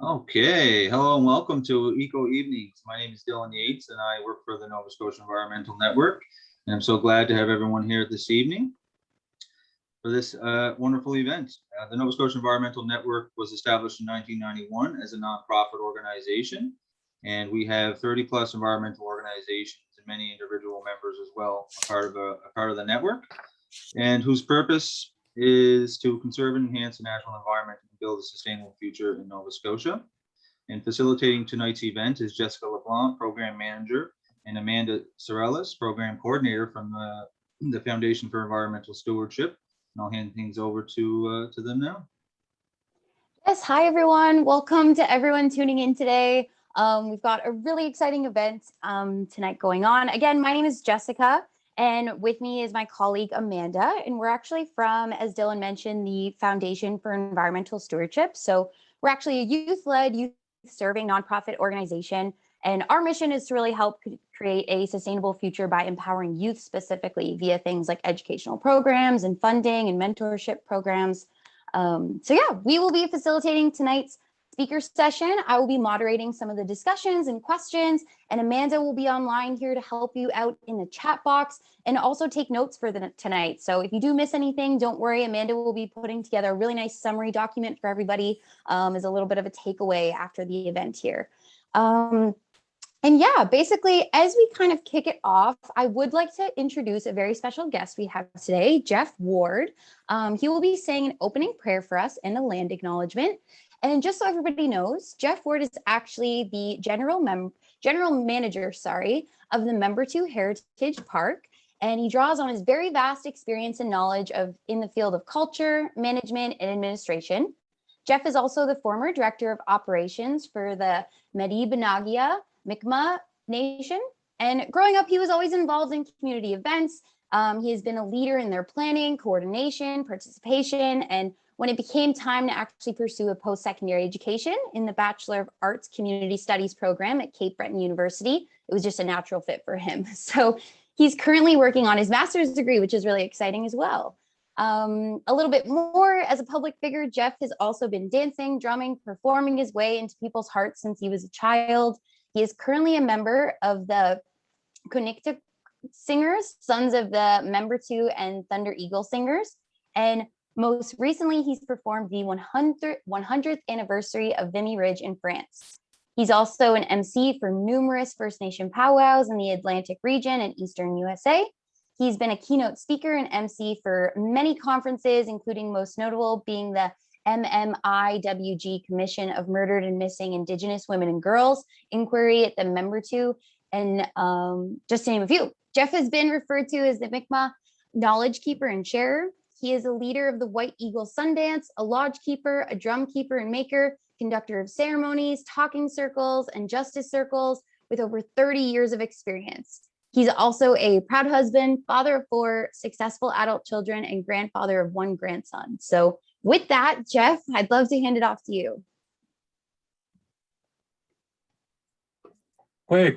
Okay, hello and welcome to Eco Evenings. My name is Dylan Yates and I work for the Nova Scotia Environmental Network. And I'm so glad to have everyone here this evening for this wonderful event. The Nova Scotia Environmental Network was established in 1991 as a nonprofit organization. And we have 30 plus environmental organizations and many individual members as well, a part of the network, and whose purpose is to conserve and enhance the natural environment and build a sustainable future in Nova Scotia. And facilitating tonight's event is Jessica LeBlanc, Program Manager, and Amanda Sorellis, Program Coordinator from the Foundation for Environmental Stewardship. And I'll hand things over to them now. Yes, hi everyone. Welcome to everyone tuning in today. We've got a really exciting event tonight going on. Again, my name is Jessica. And with me is my colleague, Amanda, and we're actually from, as Dylan mentioned, the Foundation for Environmental Stewardship. So we're actually a youth-led, youth-serving nonprofit organization, and our mission is to really help create a sustainable future by empowering youth specifically via things like educational programs and funding and mentorship programs. So yeah, we will be facilitating tonight's speaker session. I will be moderating some of the discussions and questions, and Amanda will be online here to help you out in the chat box and also take notes for tonight. So if you do miss anything, don't worry. Amanda will be putting together a really nice summary document for everybody as a little bit of a takeaway after the event here. And yeah, basically, as we kind of kick it off, I would like to introduce a very special guest we have today, Jeff Ward. He will be saying an opening prayer for us and a land acknowledgement. And just so everybody knows, Jeff Ward is actually the general manager, of the Membertou Heritage Park, and he draws on his very vast experience and knowledge in the field of culture, management, and administration. Jeff is also the former director of operations for the Medibanagia Mi'kmaq Nation, and growing up, he was always involved in community events. He has been a leader in their planning, coordination, participation, and when it became time to actually pursue a post-secondary education in the Bachelor of Arts Community Studies program at Cape Breton University, it was just a natural fit for him. So he's currently working on his master's degree, which is really exciting as well. A little bit more as a public figure, Jeff has also been dancing, drumming, performing his way into people's hearts since he was a child. He is currently a member of the Connecticut Singers, Sons of the Membertou and Thunder Eagle Singers, and most recently, he's performed the 100th anniversary of Vimy Ridge in France. He's also an MC for numerous First Nation powwows in the Atlantic region and Eastern USA. He's been a keynote speaker and MC for many conferences, including most notable being the MMIWG Commission of Murdered and Missing Indigenous Women and Girls inquiry at the Membertou, and just to name a few. Jeff has been referred to as the Mi'kmaq knowledge keeper and sharer. He is a leader of the White Eagle Sundance, a lodge keeper, a drum keeper and maker, conductor of ceremonies, talking circles, and justice circles with over 30 years of experience. He's also a proud husband, father of 4 successful adult children, and grandfather of 1 grandson. So with that, Jeff, I'd love to hand it off to you. I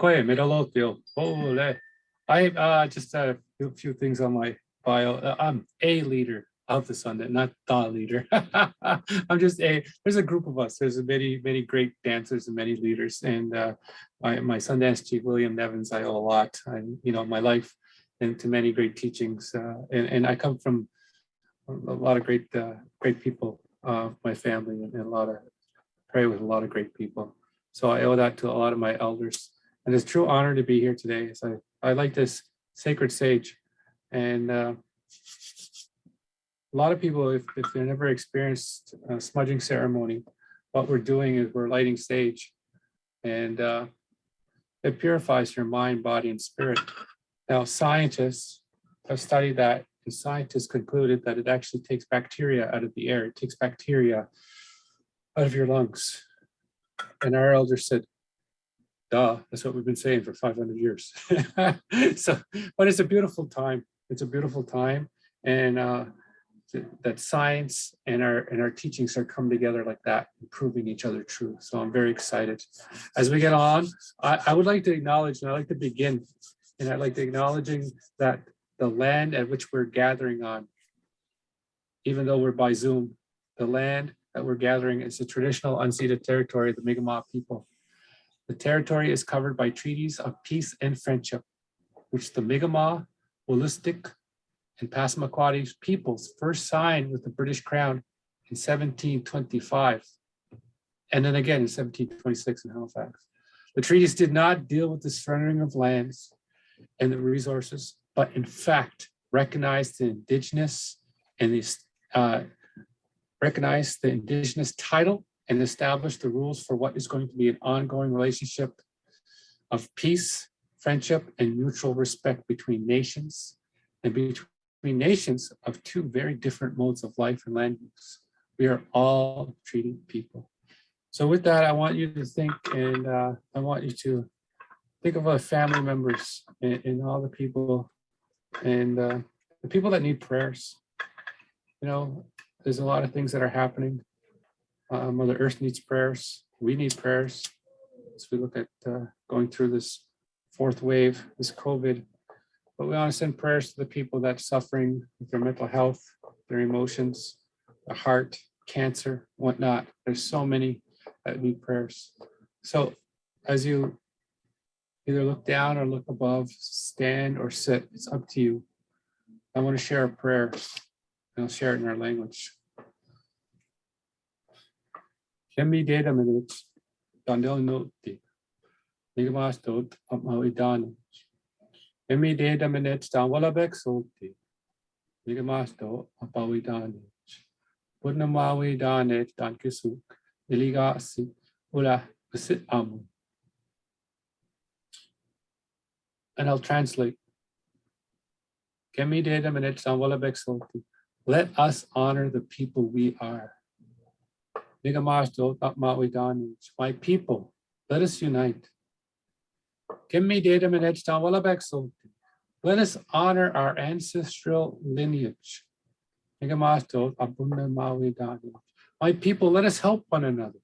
just a few things on my bio. I'm a leader of the Sundance, not the leader. I'm just there's a group of us. There's many great dancers and many leaders. And my Sundance chief, William Nevins, I owe a lot. My life and to many great teachings. And I come from a lot of great people, my family, and pray with a lot of great people. So I owe that to a lot of my elders. And it's a true honor to be here today. So I like this sacred sage. And a lot of people, if they've never experienced a smudging ceremony, what we're doing is we're lighting sage, and it purifies your mind, body, and spirit. Now, scientists have studied that, and scientists concluded that it actually takes bacteria out of the air. It takes bacteria out of your lungs. And our elders said, duh, that's what we've been saying for 500 years. But it's a beautiful time. It's a beautiful time, and that science and our teachings are coming together like that, proving each other true. So I'm very excited. As we get on, I would like to acknowledge, and I'd like to begin, and I'd like to acknowledging that the land at which we're gathering on, even though we're by Zoom, the land that we're gathering is the traditional unceded territory of the Mi'kmaq people. The territory is covered by treaties of peace and friendship, which the Mi'kmaq, Wolastoq, and Passamaquoddy peoples first signed with the British Crown in 1725, and then again in 1726 in Halifax. The treaties did not deal with the surrendering of lands and the resources, but in fact recognized the indigenous and recognized the indigenous title and established the rules for what is going to be an ongoing relationship of peace, friendship, and mutual respect between nations and between nations of two very different modes of life and land use. We are all treated people. So with that, I want you to think, and I want you to think of our family members and all the people and the people that need prayers. You know, there's a lot of things that are happening. Mother Earth needs prayers. We need prayers as we look at going through this fourth wave, this COVID. But we want to send prayers to the people that are suffering with their mental health, their emotions, their heart, cancer, whatnot. There's so many that need prayers. So as you either look down or look above, stand or sit, it's up to you. I want to share a prayer, and I'll share it in our language. Kemi data minutes, Dandel note, Nigmas dot of Mawidan. Kemi data minutes, down Wallabek salty, Nigmas dot of Mawidan. Putnamawi danet, Dan Kisuk, Iligasi, Ula, Visit Amu. And I'll translate. Kemi data minutes, down Wallabek salty. Let us honor the people we are. My people, let us unite. Let us honor our ancestral lineage. My people, let us help one another.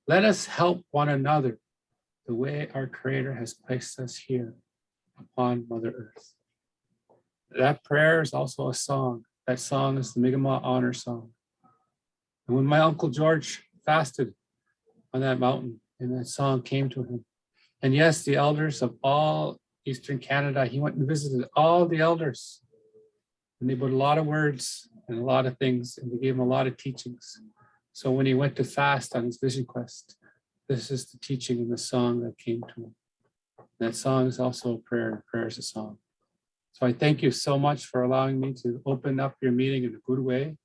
Let us help one another the way our Creator has placed us here upon Mother Earth. That prayer is also a song. That song is the Mi'kmaq honor song. And when my Uncle George fasted on that mountain and that song came to him, and yes, the elders of all Eastern Canada, he went and visited all the elders. And they put a lot of words and a lot of things, and they gave him a lot of teachings. So when he went to fast on his vision quest, this is the teaching and the song that came to him. And that song is also a prayer, and prayer is a song. So I thank you so much for allowing me to open up your meeting in a good way.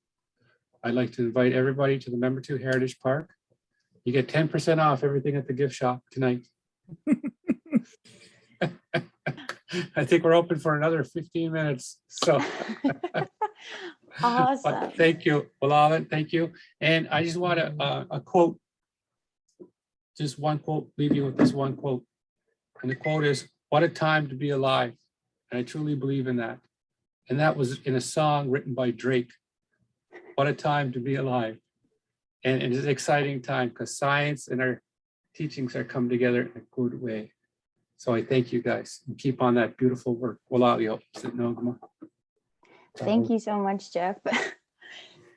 I'd like to invite everybody to the Member 2 Heritage Park. You get 10% off everything at the gift shop tonight. I think we're open for another 15 minutes. So Awesome. but thank you, Walalan, thank you. And I just want a quote, just one quote, leave you with this one quote. And the quote is, "What a time to be alive." And I truly believe in that. And that was in a song written by Drake. What a time to be alive. And it's an exciting time because science and our teachings are come together in a good way. So I thank you guys and keep on that beautiful work. Thank you so much, Jeff.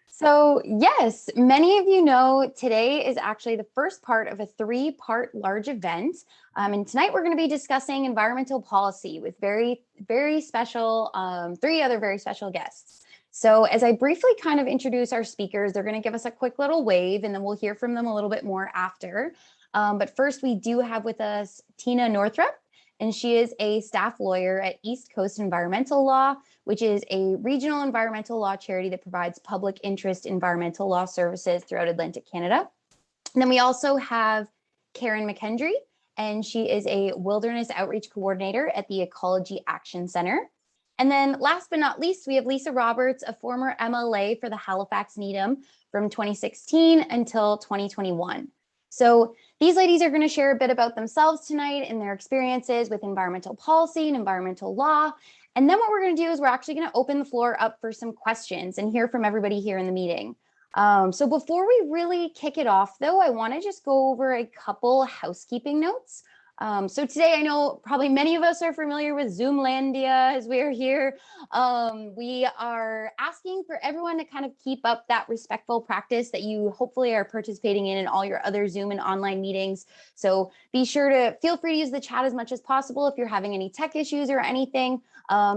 So yes, many of you know today is actually the first part of a 3-part large event. And tonight we're going to be discussing environmental policy with very special, 3 other very special guests. So as I briefly kind of introduce our speakers, they're going to give us a quick little wave and then we'll hear from them a little bit more after. But first we do have with us Tina Northrup, and she is a staff lawyer at East Coast Environmental Law, which is a regional environmental law charity that provides public interest environmental law services throughout Atlantic Canada. And then we also have Karen McKendry, and she is a wilderness outreach coordinator at the Ecology Action Center. And then last but not least, we have Lisa Roberts, a former MLA for the Halifax-Needham from 2016 until 2021. So these ladies are going to share a bit about themselves tonight and their experiences with environmental policy and environmental law. And then what we're going to do is we're actually going to open the floor up for some questions and hear from everybody here in the meeting. So before we really kick it off, though, I want to just go over a couple housekeeping notes. So today, I know probably many of us are familiar with Zoomlandia as we're here. We are asking for everyone to kind of keep up that respectful practice that you hopefully are participating in all your other Zoom and online meetings. So be sure to feel free to use the chat as much as possible if you're having any tech issues or anything.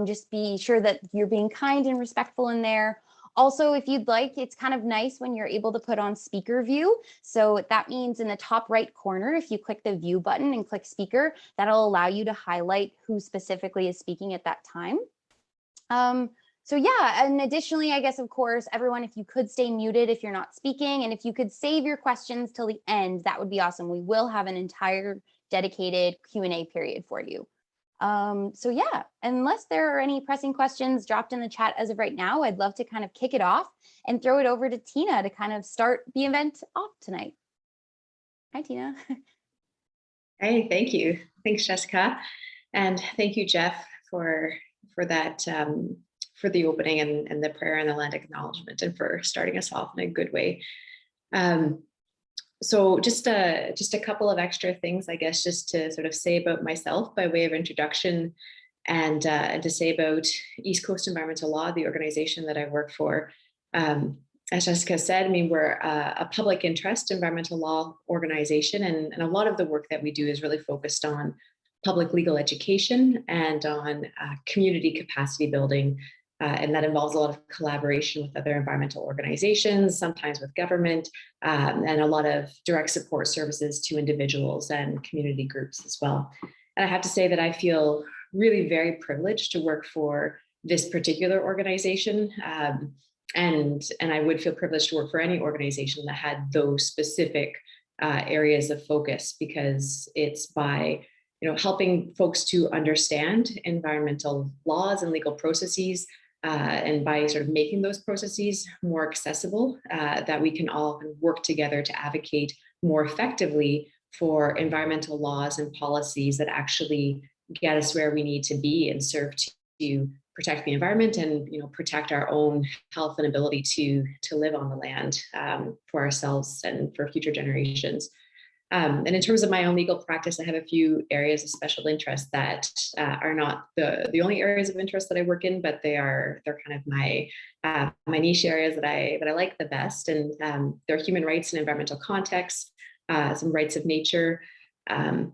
Just be sure that you're being kind and respectful in there. Also, if you'd like, it's kind of nice when you're able to put on speaker view. So that means in the top right corner, if you click the view button and click speaker, that'll allow you to highlight who specifically is speaking at that time. So yeah, and additionally, I guess, of course, everyone, if you could stay muted if you're not speaking, and if you could save your questions till the end, that would be awesome. We will have an entire dedicated Q&A period for you. So yeah, unless there are any pressing questions dropped in the chat as of right now, I'd love to kind of kick it off and throw it over to Tina to kind of start the event off tonight. Hi, Tina. Hey, thank you. Thanks, Jessica. And thank you, Jeff, for that, for the opening and the prayer and the land acknowledgement, and for starting us off in a good way. So just a couple of extra things, I guess, just to sort of say about myself by way of introduction, and to say about East Coast Environmental Law, the organization that I work for. As Jessica said, I mean, we're a public interest environmental law organization, and a lot of the work that we do is really focused on public legal education and on community capacity building. And that involves a lot of collaboration with other environmental organizations, sometimes with government, and a lot of direct support services to individuals and community groups as well. And I have to say that I feel really very privileged to work for this particular organization. And I would feel privileged to work for any organization that had those specific areas of focus, because it's by helping folks to understand environmental laws and legal processes, and by sort of making those processes more accessible, that we can all work together to advocate more effectively for environmental laws and policies that actually get us where we need to be and serve to protect the environment and protect our own health and ability to live on the land for ourselves and for future generations. And in terms of my own legal practice, I have a few areas of special interest that are not the only areas of interest that I work in, but they're kind of my niche areas that I like the best. And they're human rights and environmental context, some rights of nature,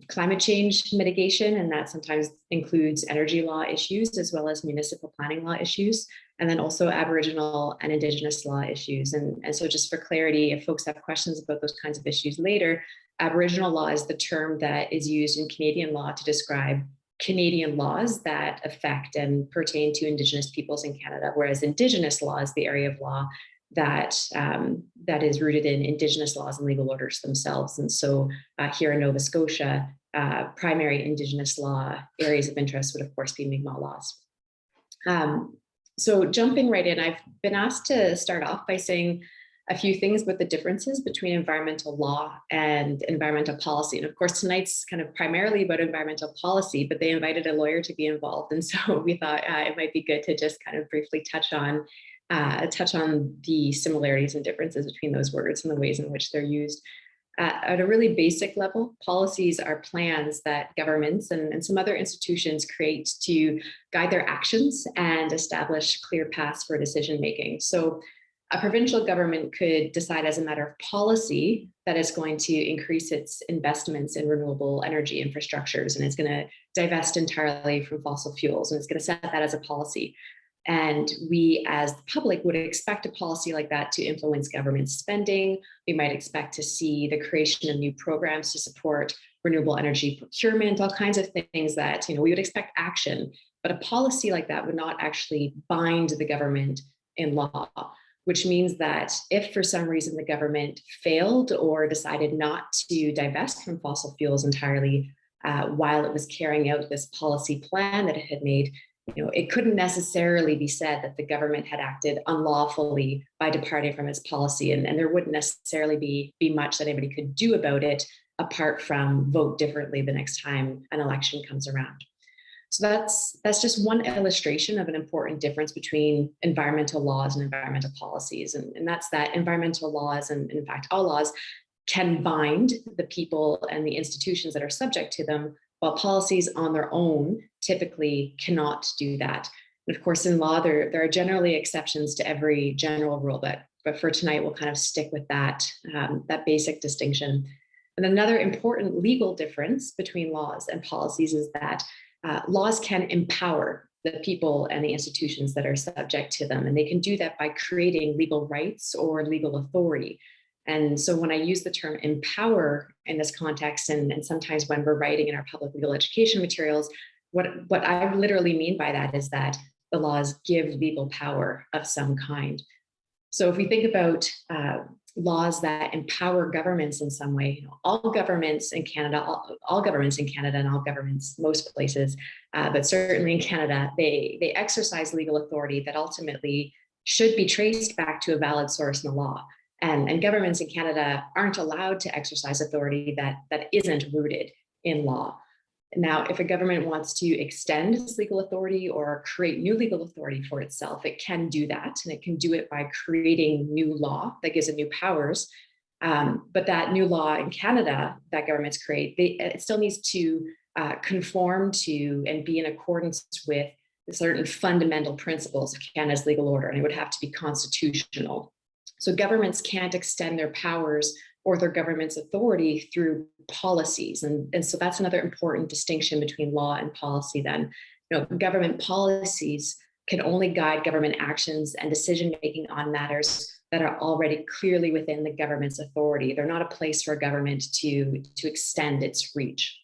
climate change mitigation, and that sometimes includes energy law issues as well as municipal planning law issues, and then also Aboriginal and Indigenous law issues. And so just for clarity, if folks have questions about those kinds of issues later, Aboriginal law is the term that is used in Canadian law to describe Canadian laws that affect and pertain to Indigenous peoples in Canada, whereas Indigenous law is the area of law that is rooted in Indigenous laws and legal orders themselves. And so here in Nova Scotia, primary Indigenous law areas of interest would, of course, be Mi'kmaq laws. So jumping right in, I've been asked to start off by saying a few things about the differences between environmental law and environmental policy. And of course, tonight's kind of primarily about environmental policy, but they invited a lawyer to be involved. And so we thought it might be good to just kind of briefly touch on the similarities and differences between those words and the ways in which they're used. At a really basic level, policies are plans that governments and some other institutions create to guide their actions and establish clear paths for decision making. So a provincial government could decide as a matter of policy that it's going to increase its investments in renewable energy infrastructures, and it's going to divest entirely from fossil fuels, and it's going to set that as a policy. And we as the public would expect a policy like that to influence government spending. We might expect to see the creation of new programs to support renewable energy procurement, all kinds of things that we would expect action. But a policy like that would not actually bind the government in law, which means that if for some reason the government failed or decided not to divest from fossil fuels entirely while it was carrying out this policy plan that it had made, it couldn't necessarily be said that the government had acted unlawfully by departing from its policy, and there wouldn't necessarily be much that anybody could do about it apart from vote differently the next time an election comes around. So that's just one illustration of an important difference between environmental laws and environmental policies. And that's that environmental laws, and in fact all laws, can bind the people and the institutions that are subject to them, while policies on their own typically cannot do that. And of course, in law, there are generally exceptions to every general rule, but for tonight, we'll kind of stick with that, that basic distinction. And another important legal difference between laws and policies is that laws can empower the people and the institutions that are subject to them. And they can do that by creating legal rights or legal authority. And so when I use the term empower in this context, and sometimes when we're writing in our public legal education materials, what I literally mean by that is that the laws give legal power of some kind. So if we think about laws that empower governments in some way, all governments in Canada, all governments in Canada and all governments, most places, but certainly in Canada, they exercise legal authority that ultimately should be traced back to a valid source in the law. And governments in Canada aren't allowed to exercise authority that isn't rooted in law. Now, if a government wants to extend its legal authority or create new legal authority for itself, it can do that, and it can do it by creating new law that gives it new powers. But that new law in Canada that governments create, it still needs to conform to and be in accordance with certain fundamental principles of Canada's legal order, and it would have to be constitutional. So governments can't extend their powers or their government's authority through policies. And so that's another important distinction between law and policy then. Government policies can only guide government actions and decision-making on matters that are already clearly within the government's authority. They're not a place for a government to extend its reach.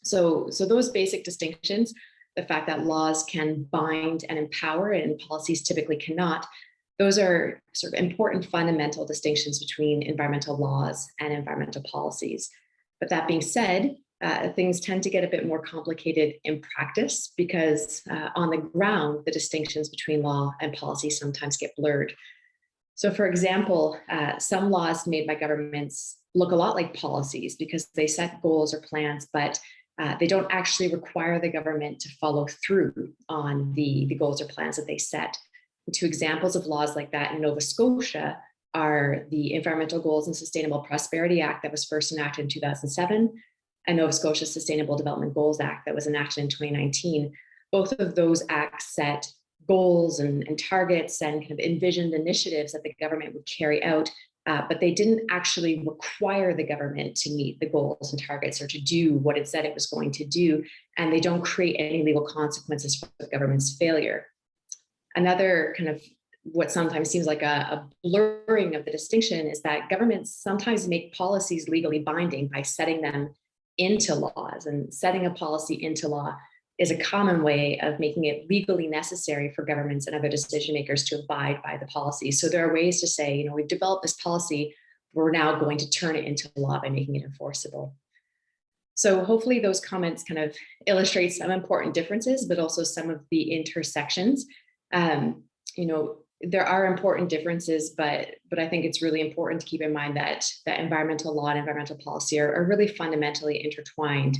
So those basic distinctions, the fact that laws can bind and empower and policies typically cannot, those are sort of important fundamental distinctions between environmental laws and environmental policies. But that being said, things tend to get a bit more complicated in practice because on the ground, the distinctions between law and policy sometimes get blurred. So for example, some laws made by governments look a lot like policies because they set goals or plans, but they don't actually require the government to follow through on the goals or plans that they set. Two examples of laws like that in Nova Scotia are the Environmental Goals and Sustainable Prosperity Act that was first enacted in 2007 and Nova Scotia Sustainable Development Goals Act that was enacted in 2019. Both of those acts set goals and targets and kind of envisioned initiatives that the government would carry out, but they didn't actually require the government to meet the goals and targets or to do what it said it was going to do, and they don't create any legal consequences for the government's failure. Another kind of what sometimes seems like a blurring of the distinction is that governments sometimes make policies legally binding by setting them into laws, and setting a policy into law is a common way of making it legally necessary for governments and other decision makers to abide by the policy. So there are ways to say, we've developed this policy, we're now going to turn it into law by making it enforceable. So hopefully those comments kind of illustrate some important differences, but also some of the intersections. There are important differences, but I think it's really important to keep in mind that environmental law and environmental policy are really fundamentally intertwined.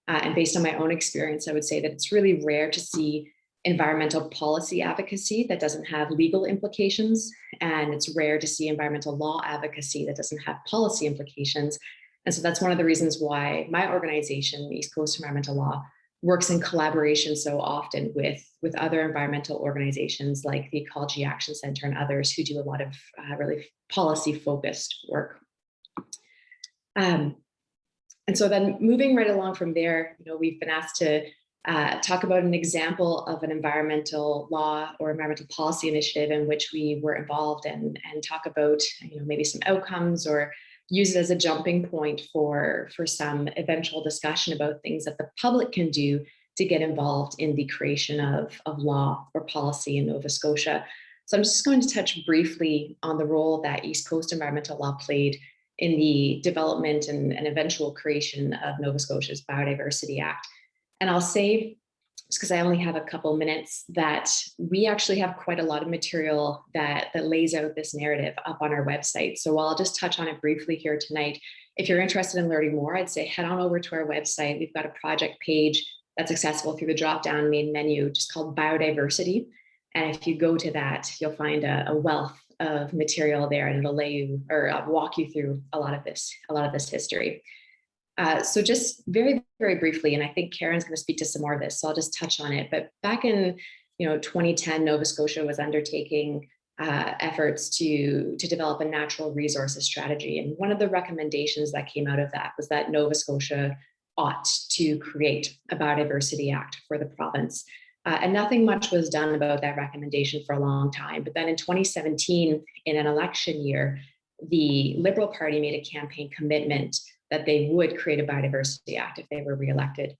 And based on my own experience, I would say that it's really rare to see environmental policy advocacy that doesn't have legal implications, and it's rare to see environmental law advocacy that doesn't have policy implications. And so that's one of the reasons why my organization, East Coast Environmental Law, works in collaboration so often with other environmental organizations like the Ecology Action Center and others who do a lot of really policy-focused work. And so then moving right along from there, we've been asked to talk about an example of an environmental law or environmental policy initiative in which we were involved and talk about maybe some outcomes or use it as a jumping point for some eventual discussion about things that the public can do to get involved in the creation of law or policy in Nova Scotia. So I'm just going to touch briefly on the role that East Coast environmental law played in the development and eventual creation of Nova Scotia's Biodiversity Act. And I'll say, just because I only have a couple minutes, that we actually have quite a lot of material that lays out this narrative up on our website. So while I'll just touch on it briefly here tonight, if you're interested in learning more, I'd say head on over to our website. We've got a project page that's accessible through the drop-down main menu, just called Biodiversity. And if you go to that, you'll find a wealth of material there, and it'll lay you or walk you through a lot of this history. So just very, very briefly, and I think Karen's going to speak to some more of this, so I'll just touch on it. But back in 2010, Nova Scotia was undertaking efforts to develop a natural resources strategy. And one of the recommendations that came out of that was that Nova Scotia ought to create a biodiversity act for the province. And nothing much was done about that recommendation for a long time. But then in 2017, in an election year, the Liberal Party made a campaign commitment that they would create a biodiversity act if they were reelected.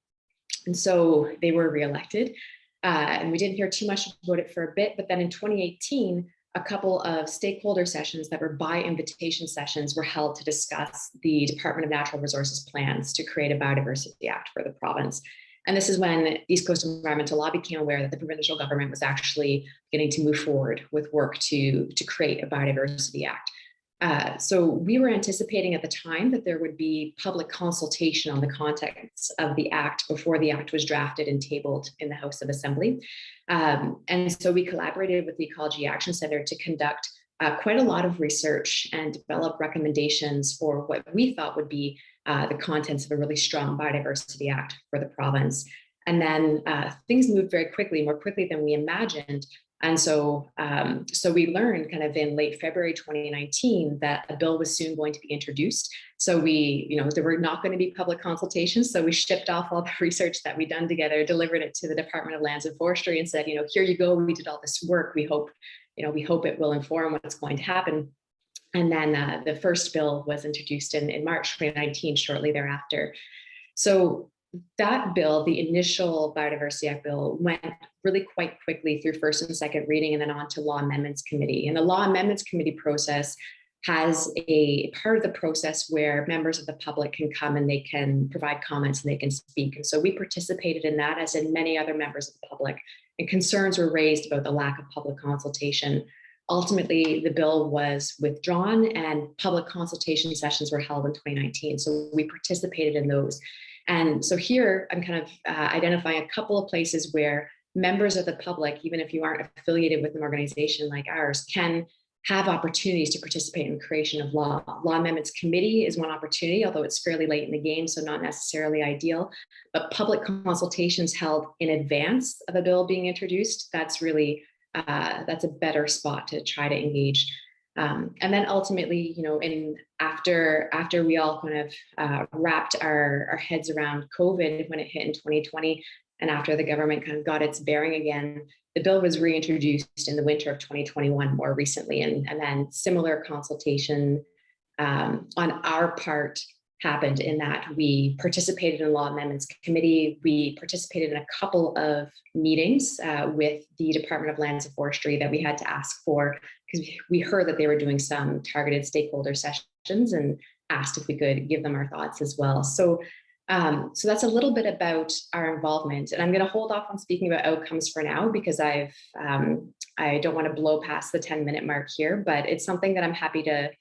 And so they were reelected. And we didn't hear too much about it for a bit. But then in 2018, a couple of stakeholder sessions that were by invitation sessions were held to discuss the Department of Natural Resources plans to create a biodiversity act for the province. And this is when East Coast Environmental Law became aware that the provincial government was actually getting to move forward with work to create a biodiversity act. So we were anticipating at the time that there would be public consultation on the contents of the act before the act was drafted and tabled in the House of Assembly. And so we collaborated with the Ecology Action Centre to conduct quite a lot of research and develop recommendations for what we thought would be the contents of a really strong biodiversity act for the province. And then things moved very quickly, more quickly than we imagined. And so we learned kind of in late February 2019 that a bill was soon going to be introduced. So there were not going to be public consultations. So we shipped off all the research that we'd done together, delivered it to the Department of Lands and Forestry, and said, here you go. We did all this work. We hope it will inform what's going to happen. And then the first bill was introduced in March 2019, shortly thereafter. So that bill, the initial Biodiversity Act bill, went really quite quickly through first and second reading and then on to Law Amendments Committee. And the Law Amendments Committee process has a part of the process where members of the public can come and they can provide comments and they can speak. And so we participated in that, as in many other members of the public, and concerns were raised about the lack of public consultation. Ultimately, the bill was withdrawn and public consultation sessions were held in 2019. So we participated in those. And so here I'm kind of identifying a couple of places where members of the public, even if you aren't affiliated with an organization like ours, can have opportunities to participate in the creation of law. Law Amendments Committee is one opportunity, although it's fairly late in the game, so not necessarily ideal. But public consultations held in advance of a bill being introduced, that's really, that's a better spot to try to engage. And then ultimately, after we all kind of wrapped our heads around COVID when it hit in 2020, and after the government kind of got its bearing again, the bill was reintroduced in the winter of 2021 more recently. And then similar consultation on our part happened in that we participated in Law Amendments Committee. We participated in a couple of meetings with the Department of Lands and Forestry that we had to ask for, because we heard that they were doing some targeted stakeholder sessions and asked if we could give them our thoughts as well. So that's a little bit about our involvement, and I'm going to hold off on speaking about outcomes for now because I don't want to blow past the 10-minute mark here, but it's something that I'm happy to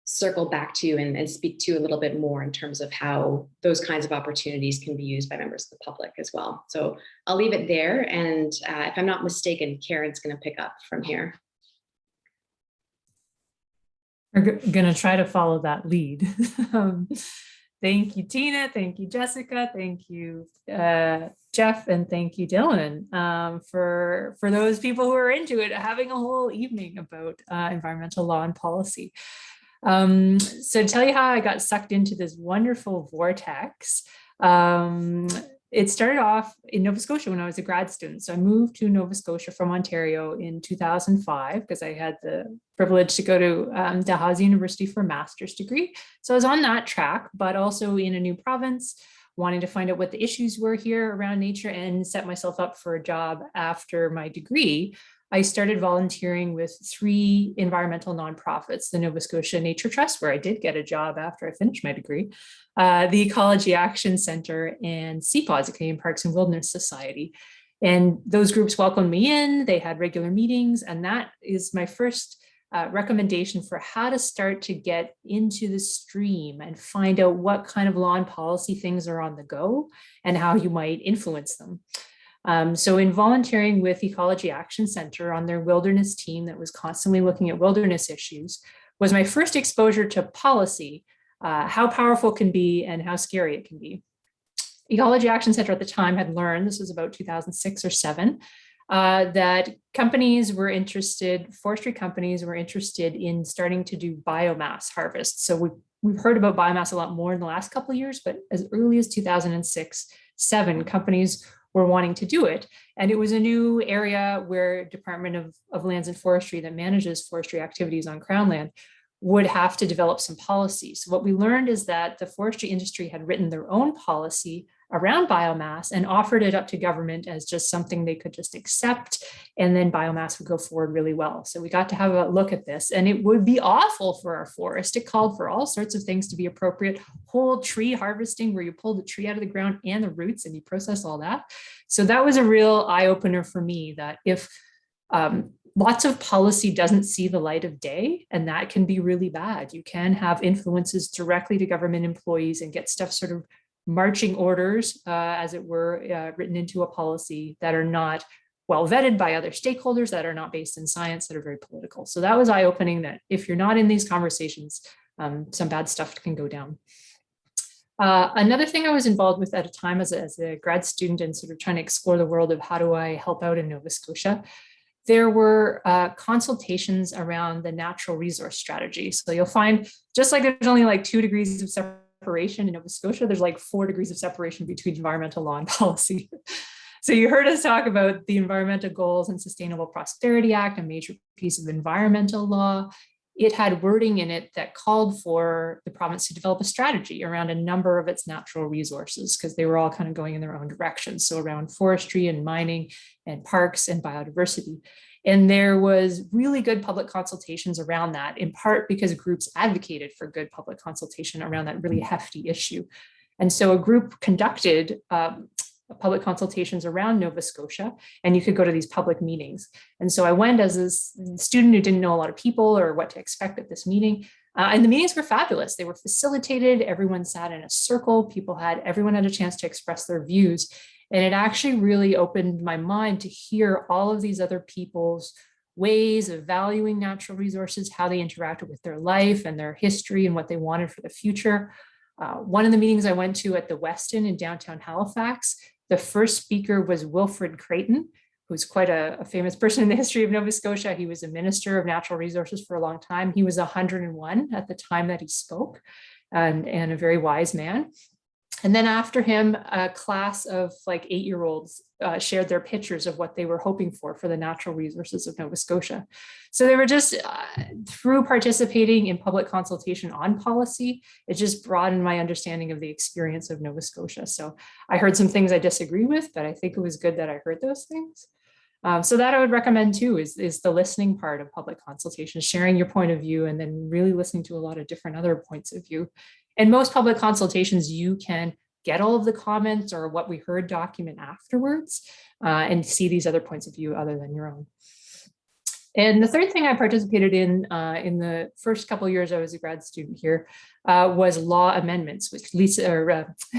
circle back to and speak to a little bit more in terms of how those kinds of opportunities can be used by members of the public as well. So I'll leave it there, and if I'm not mistaken, Karen's going to pick up from here. We're going to try to follow that lead. Thank you, Tina. Thank you, Jessica. Thank you, Jeff. And thank you, Dylan, for those people who are into it, having a whole evening about environmental law and policy. So to tell you how I got sucked into this wonderful vortex, it started off in Nova Scotia when I was a grad student. So I moved to Nova Scotia from Ontario in 2005 because I had the privilege to go to Dalhousie University for a master's degree. So I was on that track, but also in a new province, wanting to find out what the issues were here around nature and set myself up for a job after my degree. I started volunteering with 3 environmental nonprofits, the Nova Scotia Nature Trust, where I did get a job after I finished my degree, the Ecology Action Centre, and CPAWS, the Canadian Parks and Wilderness Society. And those groups welcomed me in, they had regular meetings, and that is my first recommendation for how to start to get into the stream and find out what kind of law and policy things are on the go and how you might influence them. So in volunteering with Ecology Action Center on their wilderness team that was constantly looking at wilderness issues was my first exposure to policy, how powerful it can be and how scary it can be. Ecology Action Center at the time had learned, this was about 2006 or 7, that companies were interested, forestry companies were interested in starting to do biomass harvest. So we've heard about biomass a lot more in the last couple of years, but as early as 2006-7, companies were wanting to do it. And it was a new area where Department of Lands and Forestry that manages forestry activities on Crown land would have to develop some policies. So what we learned is that the forestry industry had written their own policy around biomass and offered it up to government as just something they could just accept, and then biomass would go forward really well. So we got to have a look at this, and it would be awful for our forest. It called for all sorts of things to be appropriate, whole tree harvesting where you pull the tree out of the ground and the roots and you process all that. So that was a real eye-opener for me, that if lots of policy doesn't see the light of day, and that can be really bad. You can have influences directly to government employees and get stuff sort of marching orders, as it were, written into a policy that are not well vetted by other stakeholders, that are not based in science, that are very political. So that was eye-opening, that if you're not in these conversations, some bad stuff can go down. Another thing I was involved with at a time as a grad student and sort of trying to explore the world of how do I help out in Nova Scotia, there were consultations around the natural resource strategy. So you'll find, just like there's only like 2 degrees of separation in Nova Scotia, there's like 4 degrees of separation between environmental law and policy. So you heard us talk about the Environmental Goals and Sustainable Prosperity Act, a major piece of environmental law. It had wording in it that called for the province to develop a strategy around a number of its natural resources, because they were all kind of going in their own directions. So around forestry and mining and parks and biodiversity. And there was really good public consultations around that, in part because groups advocated for good public consultation around that really hefty issue. And so a group conducted public consultations around Nova Scotia, and you could go to these public meetings. And so I went as a student who didn't know a lot of people or what to expect at this meeting. And the meetings were fabulous. They were facilitated. Everyone sat in a circle. Everyone had a chance to express their views. And it actually really opened my mind to hear all of these other people's ways of valuing natural resources, how they interacted with their life and their history and what they wanted for the future. One of the meetings I went to at the Westin in downtown Halifax, the first speaker was Wilfred Creighton, who's quite a famous person in the history of Nova Scotia. He was a minister of natural resources for a long time. He was 101 at the time that he spoke, and a very wise man. And then after him, a class of like 8-year-olds shared their pictures of what they were hoping for the natural resources of Nova Scotia. So they were just, through participating in public consultation on policy, it just broadened my understanding of the experience of Nova Scotia. So I heard some things I disagree with, but I think it was good that I heard those things. So that I would recommend too, is the listening part of public consultation, sharing your point of view, and then really listening to a lot of different other points of view. In most public consultations, you can get all of the comments or what we heard document afterwards, and see these other points of view other than your own. And the third thing I participated in the first couple of years I was a grad student here was law amendments, which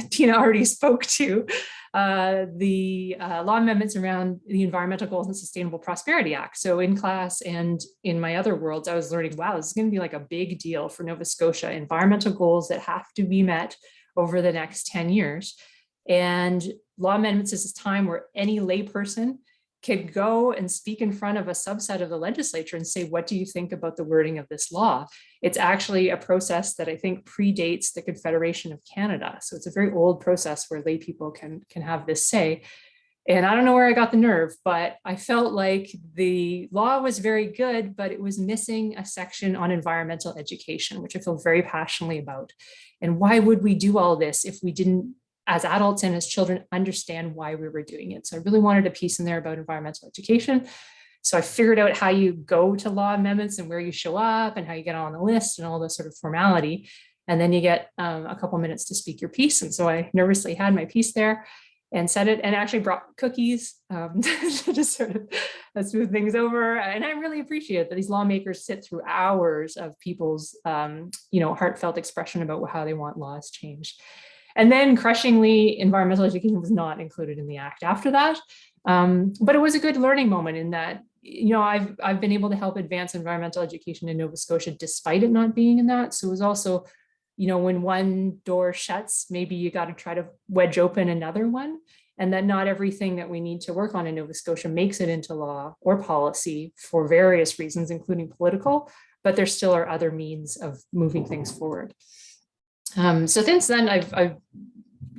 Tina already spoke to. The law amendments around the Environmental Goals and Sustainable Prosperity Act. So in class and in my other worlds, I was learning, wow, this is going to be like a big deal for Nova Scotia, environmental goals that have to be met over the next 10 years. And law amendments is a time where any layperson could go and speak in front of a subset of the legislature and say, what do you think about the wording of this law? It's actually a process that I think predates the Confederation of Canada. So it's a very old process where lay people can have this say. And I don't know where I got the nerve, but I felt like the law was very good, but it was missing a section on environmental education, which I feel very passionately about. And why would we do all this if we didn't, as adults and as children, understand why we were doing it? So I really wanted a piece in there about environmental education. So I figured out how you go to law amendments and where you show up and how you get on the list and all this sort of formality. And then you get a couple minutes to speak your piece. And so I nervously had my piece there and said it, and actually brought cookies to just sort of smooth things over. And I really appreciate that these lawmakers sit through hours of people's heartfelt expression about how they want laws changed. And then crushingly, environmental education was not included in the act after that. But it was a good learning moment in that, you know, I've been able to help advance environmental education in Nova Scotia despite it not being in that. So it was also, you know, when one door shuts, maybe you got to try to wedge open another one, and that not everything that we need to work on in Nova Scotia makes it into law or policy for various reasons, including political, but there still are other means of moving things forward. So since then, I've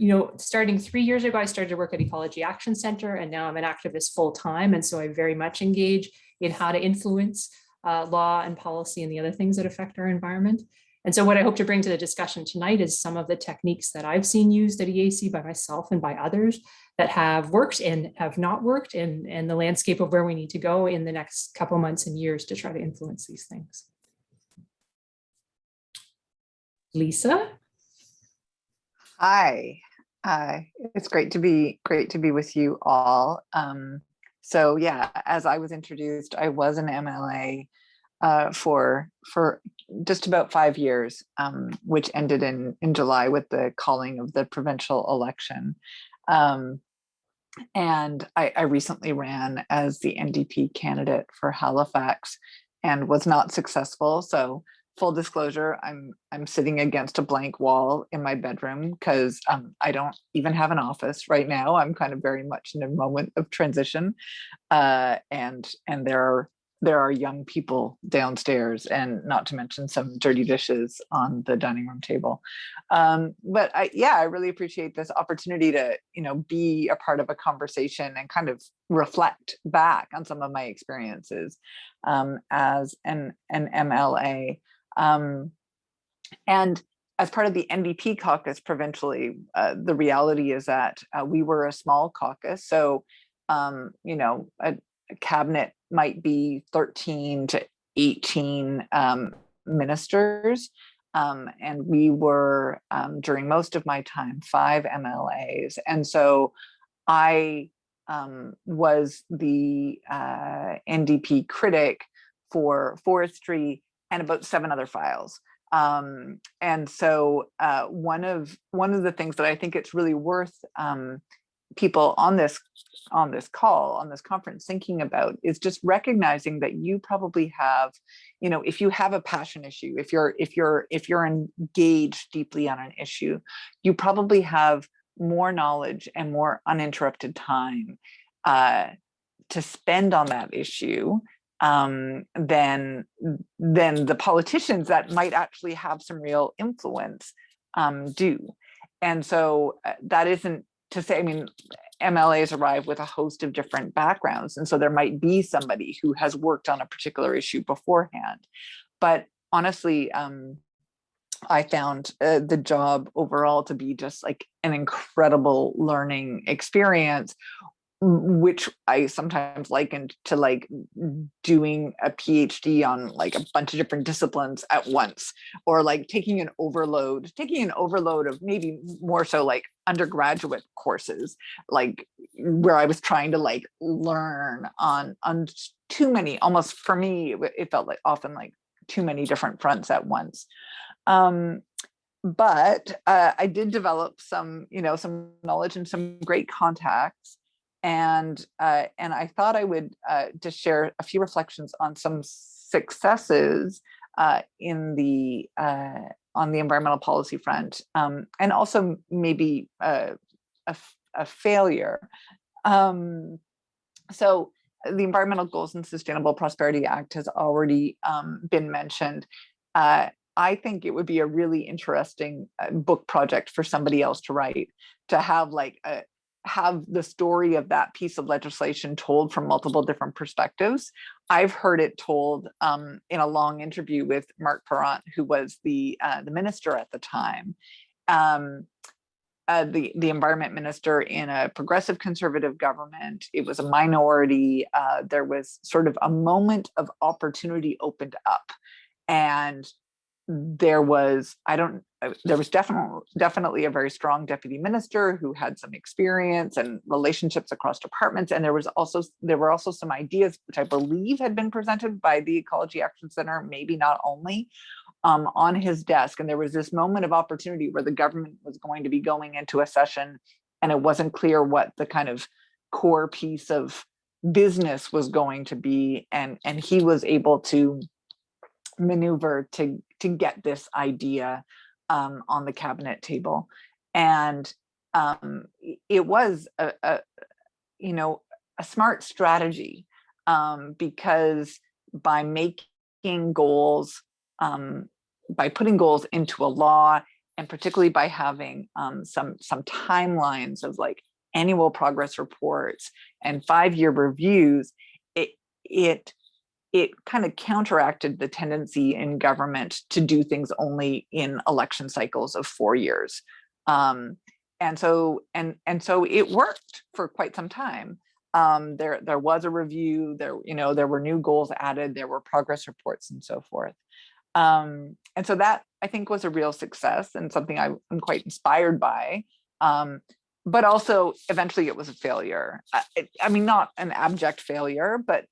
you know, starting 3 years ago, I started to work at Ecology Action Center, and now I'm an activist full time. And so I very much engage in how to influence law and policy and the other things that affect our environment. And so what I hope to bring to the discussion tonight is some of the techniques that I've seen used at EAC by myself and by others that have worked and have not worked, and the landscape of where we need to go in the next couple months and years to try to influence these things. Lisa? Hi, it's great to be with you all. So yeah, as I was introduced, I was an MLA for just about 5 years, which ended in July with the calling of the provincial election. And I recently ran as the NDP candidate for Halifax and was not successful. So full disclosure, I'm sitting against a blank wall in my bedroom because I don't even have an office right now. I'm kind of very much in a moment of transition, and there are young people downstairs, and not to mention some dirty dishes on the dining room table. But I really appreciate this opportunity to, you know, be a part of a conversation and kind of reflect back on some of my experiences as an MLA. And as part of the NDP caucus provincially, the reality is that we were a small caucus. So, you know, a cabinet might be 13 to 18 ministers. And we were, during most of my time, 5 MLAs. And so I was the NDP critic for forestry and about 7 other files. And so one of the things that I think it's really worth people on this call, on this conference, thinking about is just recognizing that you probably have, you know, if you have a passion issue, if you're engaged deeply on an issue, you probably have more knowledge and more uninterrupted time to spend on that issue than the politicians that might actually have some real influence do. And so that isn't to say, I mean, MLAs arrive with a host of different backgrounds. And so there might be somebody who has worked on a particular issue beforehand. But honestly, I found the job overall to be just like an incredible learning experience, which I sometimes likened to like doing a PhD on like a bunch of different disciplines at once, or like taking an overload of maybe more so like undergraduate courses, like where I was trying to like learn on too many, almost for me, it felt like often like too many different fronts at once. But I did develop some knowledge and some great contacts. And I thought I would just share a few reflections on some successes on the environmental policy front, and also maybe a failure. So the Environmental Goals and Sustainable Prosperity Act has already been mentioned. I think it would be a really interesting book project for somebody else to write, to have like have the story of that piece of legislation told from multiple different perspectives. I've heard it told in a long interview with Mark Parent, who was the minister at the time, the environment minister in a progressive conservative government. It was a minority. There was sort of a moment of opportunity opened up, and there was definitely a very strong deputy minister who had some experience and relationships across departments. And there were also some ideas which I believe had been presented by the Ecology Action Center, maybe not only, on his desk. And there was this moment of opportunity where the government was going to be going into a session, and it wasn't clear what the kind of core piece of business was going to be, and he was able to maneuver to get this idea on the cabinet table. And it was a smart strategy, because by making goals, by putting goals into a law, and particularly by having some timelines of like annual progress reports and 5-year reviews, it kind of counteracted the tendency in government to do things only in election cycles of 4 years. And so it worked for quite some time. There was a review, there were new goals added, there were progress reports and so forth. And so that, I think, was a real success and something I'm quite inspired by. But also eventually it was a failure. I mean, not an abject failure, but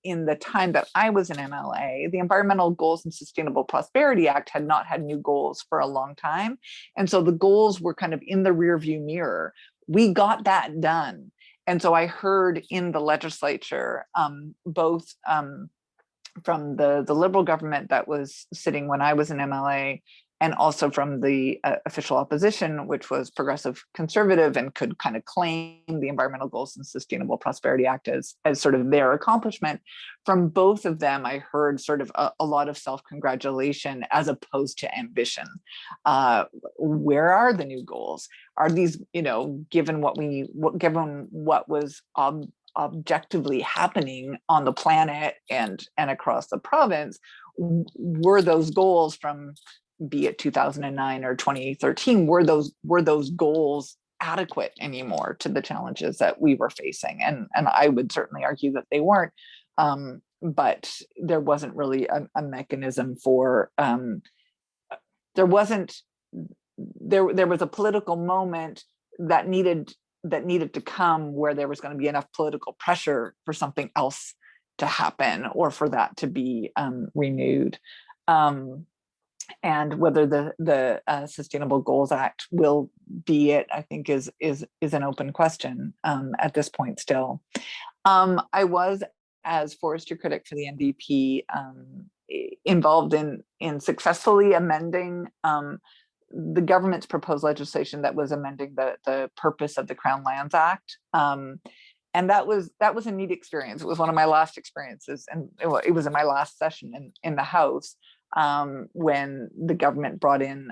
in the time that I was in MLA, the Environmental Goals and Sustainable Prosperity Act had not had new goals for a long time. And so the goals were kind of in the rearview mirror. We got that done. And so I heard in the legislature, both from the Liberal government that was sitting when I was in MLA, and also from the official opposition, which was progressive conservative and could kind of claim the Environmental Goals and Sustainable Prosperity Act as sort of their accomplishment. From both of them, I heard sort of a lot of self-congratulation as opposed to ambition. Where are the new goals? Are these, given what was objectively happening on the planet and across the province, were those goals from, be it 2009 or 2013, were those goals adequate anymore to the challenges that we were facing? And I would certainly argue that they weren't, but there wasn't really a mechanism for, there was a political moment that needed to come where there was going to be enough political pressure for something else to happen or for that to be renewed. And whether the Sustainable Goals Act will be it, I think is an open question at this point still. I was, as forestry critic for the NDP, involved in successfully amending the government's proposed legislation that was amending the purpose of the Crown Lands Act. And that was a neat experience. It was one of my last experiences, and it was in my last session in the House, when the government brought in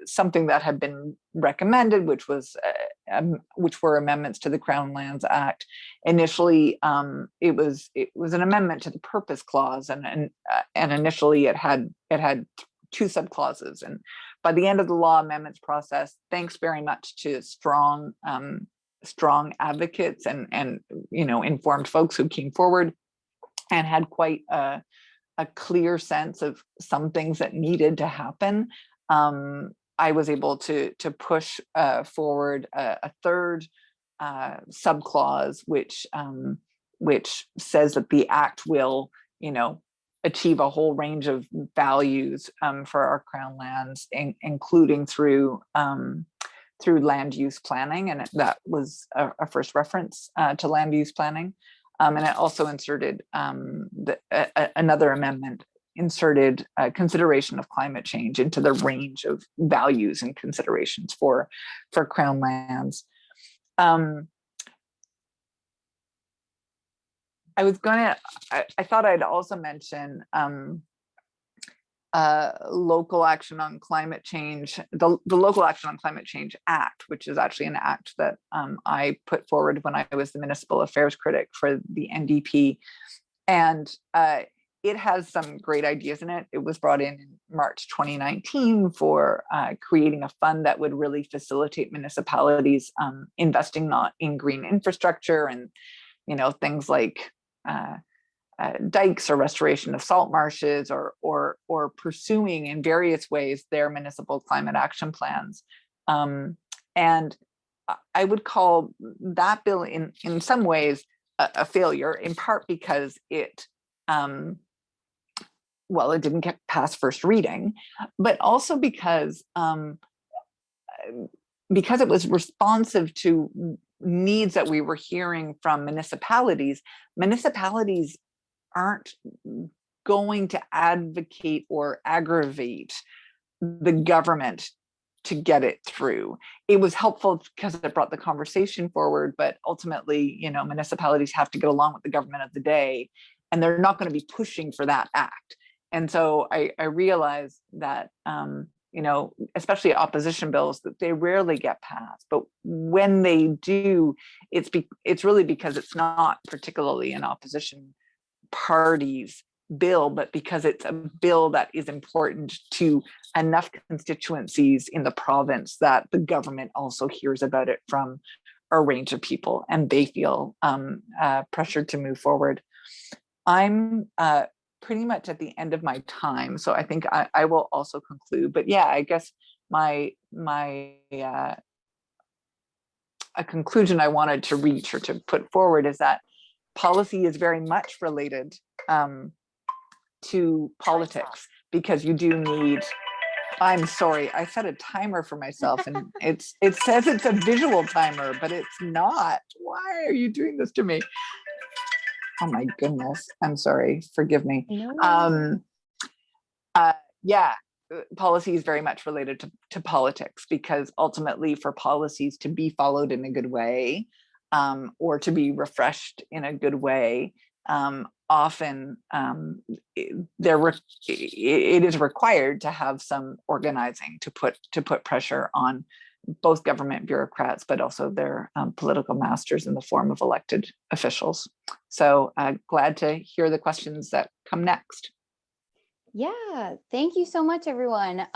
something that had been recommended, which were amendments to the Crown Lands Act. Initially, it was an amendment to the purpose clause, and initially it had 2 subclauses. And by the end of the law amendments process, thanks very much to strong advocates and informed folks who came forward and had quite a clear sense of some things that needed to happen, I was able to push forward a third subclause, which says that the Act will, achieve a whole range of values for our Crown lands, including through land use planning, and that was a first reference to land use planning. And it also inserted another amendment, inserted consideration of climate change into the range of values and considerations for Crown lands. I thought I'd also mention local action on climate change, the Local Action on Climate Change Act, which is actually an act that I put forward when I was the municipal affairs critic for the NDP. And it has some great ideas in it. It was brought in March 2019 for creating a fund that would really facilitate municipalities investing not in green infrastructure and, things like dikes or restoration of salt marshes or pursuing in various ways their municipal climate action plans. And I would call that bill in some ways a failure, in part because it didn't get past first reading, but also because it was responsive to needs that we were hearing from municipalities aren't going to advocate or aggravate the government to get it through. It was helpful because it brought the conversation forward, but ultimately, you know, municipalities have to get along with the government of the day, and they're not going to be pushing for that act. And so I realized that, you know, especially opposition bills, that they rarely get passed. But when they do, it's really because it's not particularly an opposition party's bill, but because it's a bill that is important to enough constituencies in the province that the government also hears about it from a range of people, and they feel pressured to move forward. I'm pretty much at the end of my time, so I think I will also conclude. But yeah, I guess a conclusion I wanted to reach or to put forward is that policy is very much related to politics, because you do need, I'm sorry, I set a timer for myself, and it says it's a visual timer, but it's not. Why are you doing this to me? Oh my goodness, I'm sorry, forgive me. Yeah, policy is very much related to politics, because ultimately for policies to be followed in a good way, or to be refreshed in a good way, often it is required to have some organizing to put pressure on both government bureaucrats, but also their political masters in the form of elected officials. So glad to hear the questions that come next. Yeah, thank you so much, everyone.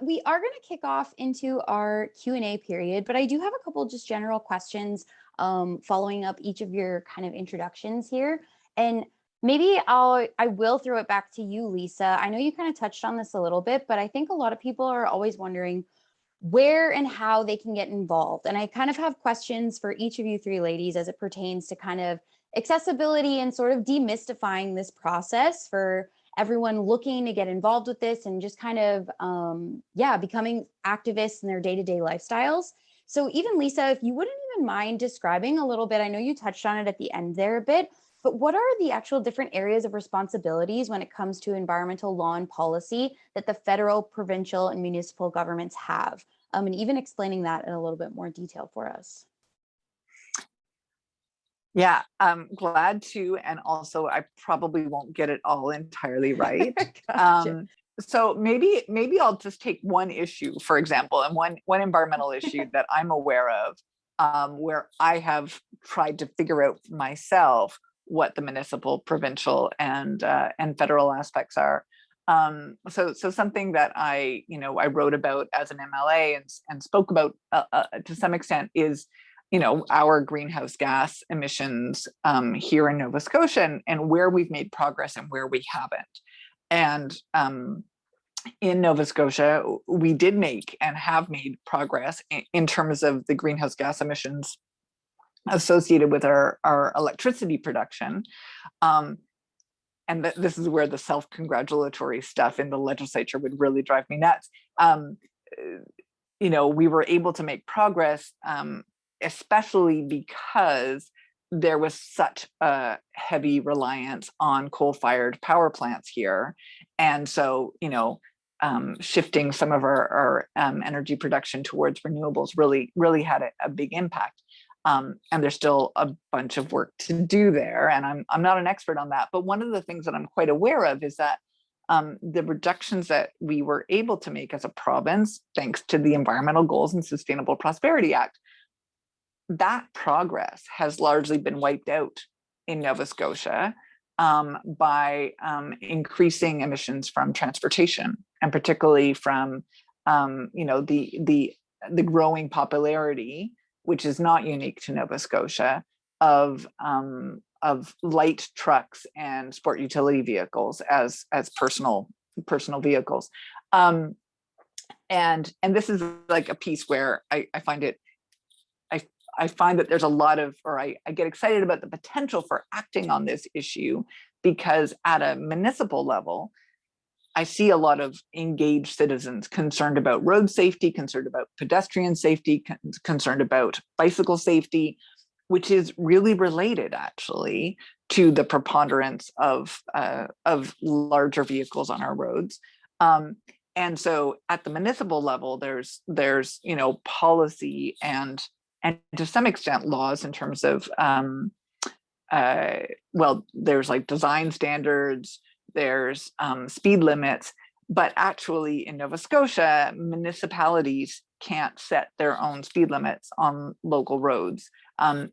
We are going to kick off into our Q&A period, but I do have a couple just general questions following up each of your kind of introductions here. And maybe I will throw it back to you, Lisa. I know you kind of touched on this a little bit, but I think a lot of people are always wondering where and how they can get involved. And I kind of have questions for each of you three ladies as it pertains to kind of accessibility and sort of demystifying this process for everyone looking to get involved with this and just kind of, becoming activists in their day-to-day lifestyles. So even Lisa, if you wouldn't even mind describing a little bit, I know you touched on it at the end there a bit, but what are the actual different areas of responsibilities when it comes to environmental law and policy that the federal, provincial, and municipal governments have? And even explaining that in a little bit more detail for us. Yeah, I'm glad to, and also I probably won't get it all entirely right. Gotcha. So maybe I'll just take one issue, for example, and one environmental issue that I'm aware of, where I have tried to figure out myself what the municipal, provincial, and federal aspects are. So something that I wrote about as an MLA and spoke about to some extent is, our greenhouse gas emissions here in Nova Scotia, and where we've made progress and where we haven't. And in Nova Scotia, we did make and have made progress in terms of the greenhouse gas emissions associated with our electricity production. And this is where the self-congratulatory stuff in the legislature would really drive me nuts. We were able to make progress, especially because there was such a heavy reliance on coal-fired power plants here. And so, shifting some of our energy production towards renewables really had a big impact. And there's still a bunch of work to do there. And I'm not an expert on that, but one of the things that I'm quite aware of is that the reductions that we were able to make as a province, thanks to the Environmental Goals and Sustainable Prosperity Act, that progress has largely been wiped out in Nova Scotia by increasing emissions from transportation, and particularly from the growing popularity, which is not unique to Nova Scotia, of light trucks and sport utility vehicles as personal vehicles. And this is like a piece where I find that there's a lot of, or I get excited about the potential for acting on this issue, because at a municipal level, I see a lot of engaged citizens concerned about road safety, concerned about pedestrian safety, concerned about bicycle safety, which is really related actually to the preponderance of larger vehicles on our roads. And so at the municipal level, there's policy and to some extent laws in terms of there's like design standards, there's speed limits, but actually in Nova Scotia, municipalities can't set their own speed limits on local roads. And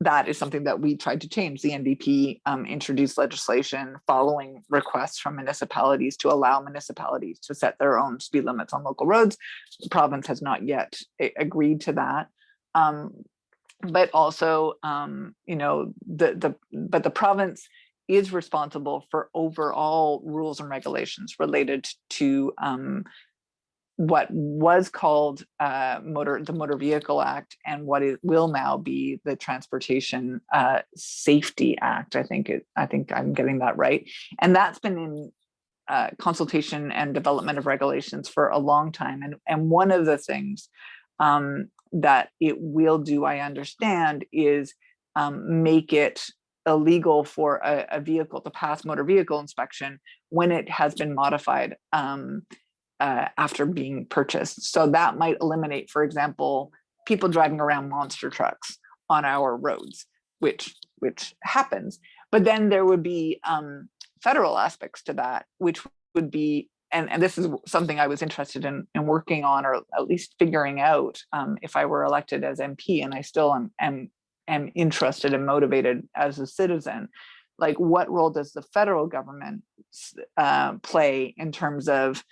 that is something that we tried to change. The NDP introduced legislation following requests from municipalities to allow municipalities to set their own speed limits on local roads. The province has not yet agreed to that. But also, the province is responsible for overall rules and regulations related to what was called the Motor Vehicle Act and what it will now be the Transportation Safety Act. I think I'm getting that right. And that's been in consultation and development of regulations for a long time. And one of the things that it will do, I understand, is make it illegal for a vehicle to pass motor vehicle inspection when it has been modified after being purchased. So that might eliminate, for example, people driving around monster trucks on our roads, which happens. But then there would be federal aspects to that, which would be, and this is something I was interested in working on, or at least figuring out if I were elected as MP, and I still am interested and motivated as a citizen. Like, what role does the federal government play in terms of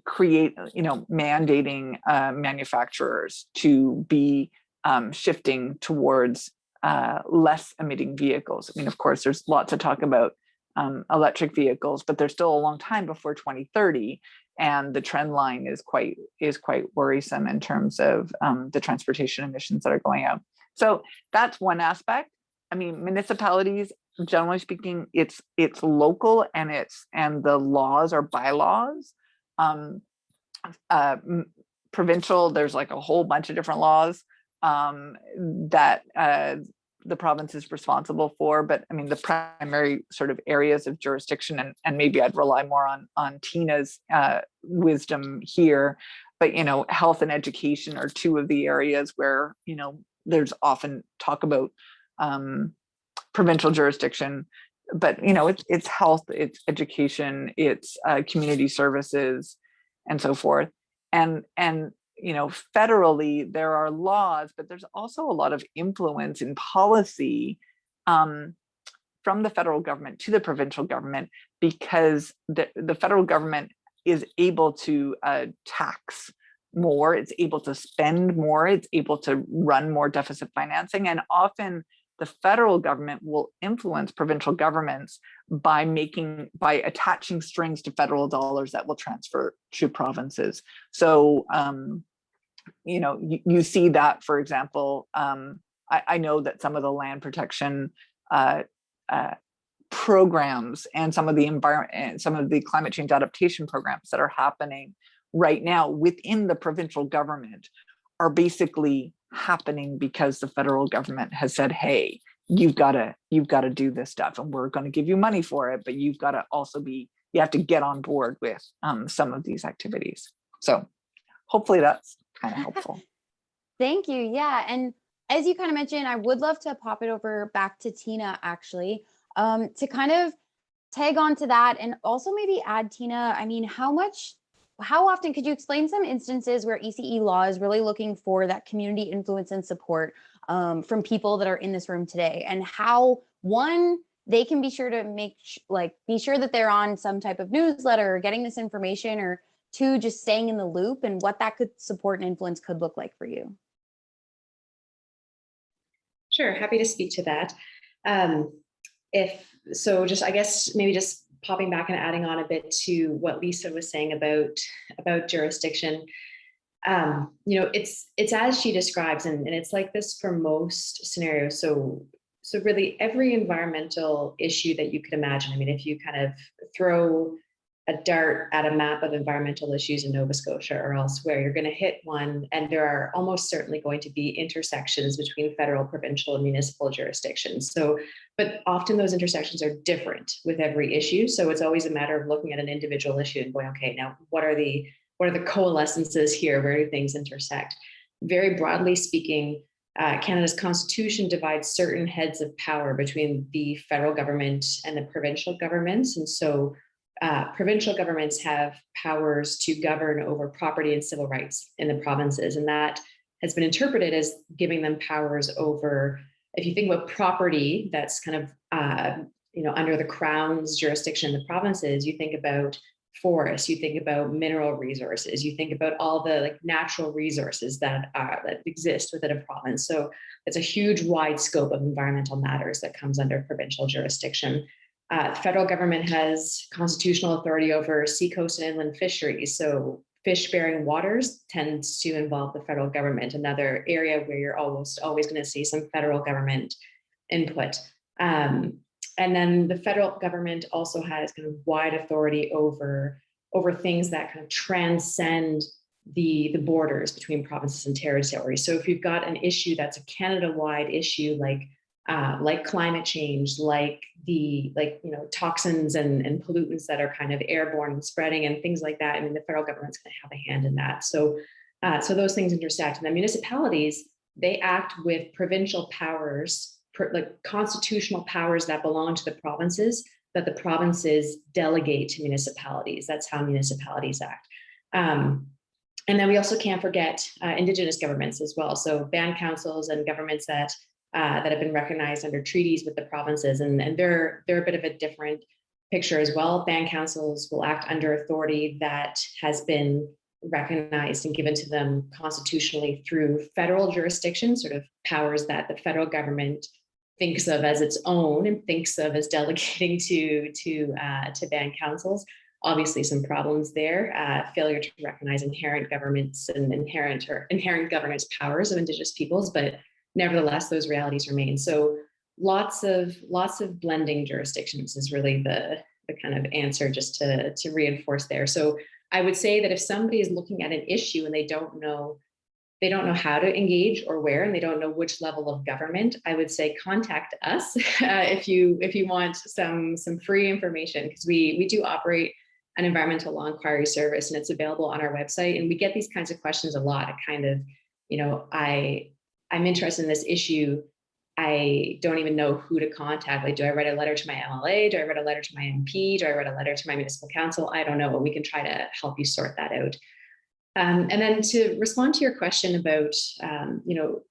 mandating manufacturers to be shifting towards less emitting vehicles? I mean, of course, there's lots of talk about electric vehicles, but there's still a long time before 2030, and the trend line is quite worrisome in terms of the transportation emissions that are going out. So that's one aspect. I mean, municipalities, generally speaking, it's local, and the laws are bylaws. Provincial, there's like a whole bunch of different laws that the province is responsible for, but I mean, the primary sort of areas of jurisdiction, and maybe I'd rely more on Tina's wisdom here, but health and education are two of the areas where there's often talk about provincial jurisdiction, but it's health, it's education, it's community services, and so forth. And federally there are laws, but there's also a lot of influence in policy from the federal government to the provincial government, because the federal government is able to tax more, it's able to spend more, it's able to run more deficit financing, and often the federal government will influence provincial governments by attaching strings to federal dollars that will transfer to provinces. So you see that, for example, I know that some of the land protection programs and some of the environment, some of the climate change adaptation programs that are happening right now within the provincial government are basically happening because the federal government has said, hey, you've got to do this stuff, and we're going to give you money for it, but you have to get on board with some of these activities. So hopefully that's kind of helpful. Thank you. Yeah. And as you kind of mentioned, I would love to pop it over back to Tina, actually, to kind of tag on to that, and also maybe add, Tina, I mean, how often could you explain some instances where ECE law is really looking for that community influence and support from people that are in this room today, and how, one, they can be sure to be sure that they're on some type of newsletter or getting this information, or two, just staying in the loop, and what that could support and influence could look like for you? Sure, happy to speak to that. I guess maybe just popping back and adding on a bit to what Lisa was saying about jurisdiction. It's as she describes, and it's like this for most scenarios. So really every environmental issue that you could imagine. I mean, if you kind of throw dart at a map of environmental issues in Nova Scotia or elsewhere, you're going to hit one, and there are almost certainly going to be intersections between federal, provincial, and municipal jurisdictions. So, but often those intersections are different with every issue. So it's always a matter of looking at an individual issue and going, okay, now what are the coalescences here? Where do things intersect? Very broadly speaking, Canada's constitution divides certain heads of power between the federal government and the provincial governments. And so provincial governments have powers to govern over property and civil rights in the provinces. And that has been interpreted as giving them powers over, if you think about property, that's kind of, under the Crown's jurisdiction in the provinces, you think about forests, you think about mineral resources, you think about all the natural resources that exist within a province. So it's a huge wide scope of environmental matters that comes under provincial jurisdiction. The federal government has constitutional authority over seacoast and inland fisheries. So fish-bearing waters tends to involve the federal government, another area where you're almost always going to see some federal government input. And then the federal government also has kind of wide authority over things that kind of transcend the borders between provinces and territories. So if you've got an issue that's a Canada-wide issue, like climate change, toxins and pollutants that are kind of airborne and spreading and things like that, I mean, the federal government's going to have a hand in that. So those things intersect. And the municipalities, they act with provincial powers, constitutional powers that belong to the provinces, that the provinces delegate to municipalities. That's how municipalities act. And then we also can't forget Indigenous governments as well. So band councils and governments that have been recognized under treaties with the provinces, and they're a bit of a different picture as well. Band councils will act under authority that has been recognized and given to them constitutionally through federal jurisdiction, sort of powers that the federal government thinks of as its own and thinks of as delegating to band councils. Obviously, some problems there. Failure to recognize inherent governments and inherent governance powers of Indigenous peoples, but nevertheless, those realities remain. So lots of blending jurisdictions is really the kind of answer, just to reinforce there. So I would say that if somebody is looking at an issue and they don't know how to engage or where, and they don't know which level of government, I would say contact us if you want some free information, because we do operate an environmental law inquiry service, and it's available on our website. And we get these kinds of questions a lot. Kind of, I'm interested in this issue. I don't even know who to contact. Like, do I write a letter to my MLA? Do I write a letter to my MP? Do I write a letter to my municipal council? I don't know, but we can try to help you sort that out. And then to respond to your question about,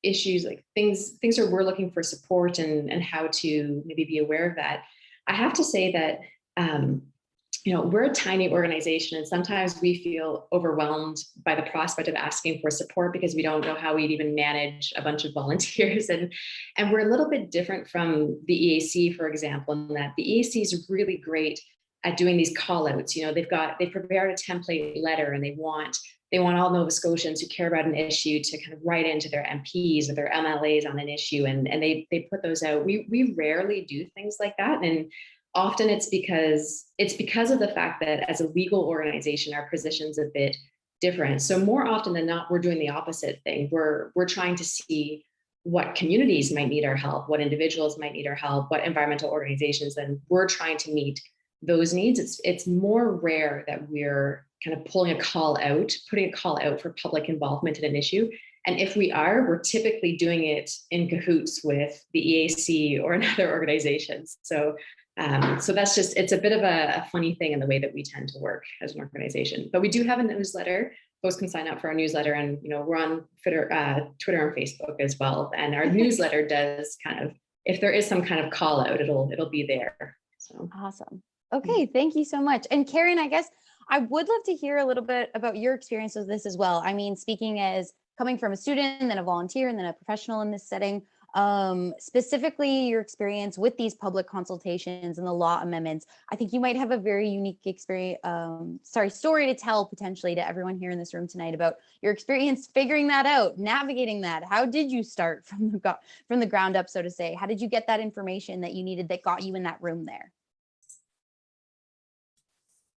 issues like things where we're looking for support and how to maybe be aware of that. I have to say that, we're a tiny organization, and sometimes we feel overwhelmed by the prospect of asking for support because we don't know how we'd even manage a bunch of volunteers. And we're a little bit different from the EAC, for example, in that the EAC is really great at doing these call outs. They've prepared a template letter, and they want all Nova Scotians who care about an issue to kind of write into their MPs or their MLAs on an issue, and they put those out. We rarely do things like that, and often it's because of the fact that as a legal organization, our position's a bit different. So more often than not, we're doing the opposite thing. We're trying to see what communities might need our help, what individuals might need our help, what environmental organizations, and we're trying to meet those needs. It's more rare that we're kind of putting a call out for public involvement in an issue. And if we are, we're typically doing it in cahoots with the EAC or another organization. So that's just, it's a bit of a funny thing in the way that we tend to work as an organization. But we do have a newsletter. Folks can sign up for our newsletter, and we're on Twitter and Facebook as well. And our newsletter does kind of, if there is some kind of call out, it'll be there. So awesome. Okay, thank you so much. And Karen, I guess I would love to hear a little bit about your experience with this as well. I mean, speaking as coming from a student, then a volunteer, and then a professional in this setting, specifically your experience with these public consultations and the law amendments. I think you might have a very unique story to tell potentially to everyone here in this room tonight about your experience figuring that out, navigating that. How did you start from the ground up, so to say? How did you get that information that you needed that got you in that room there?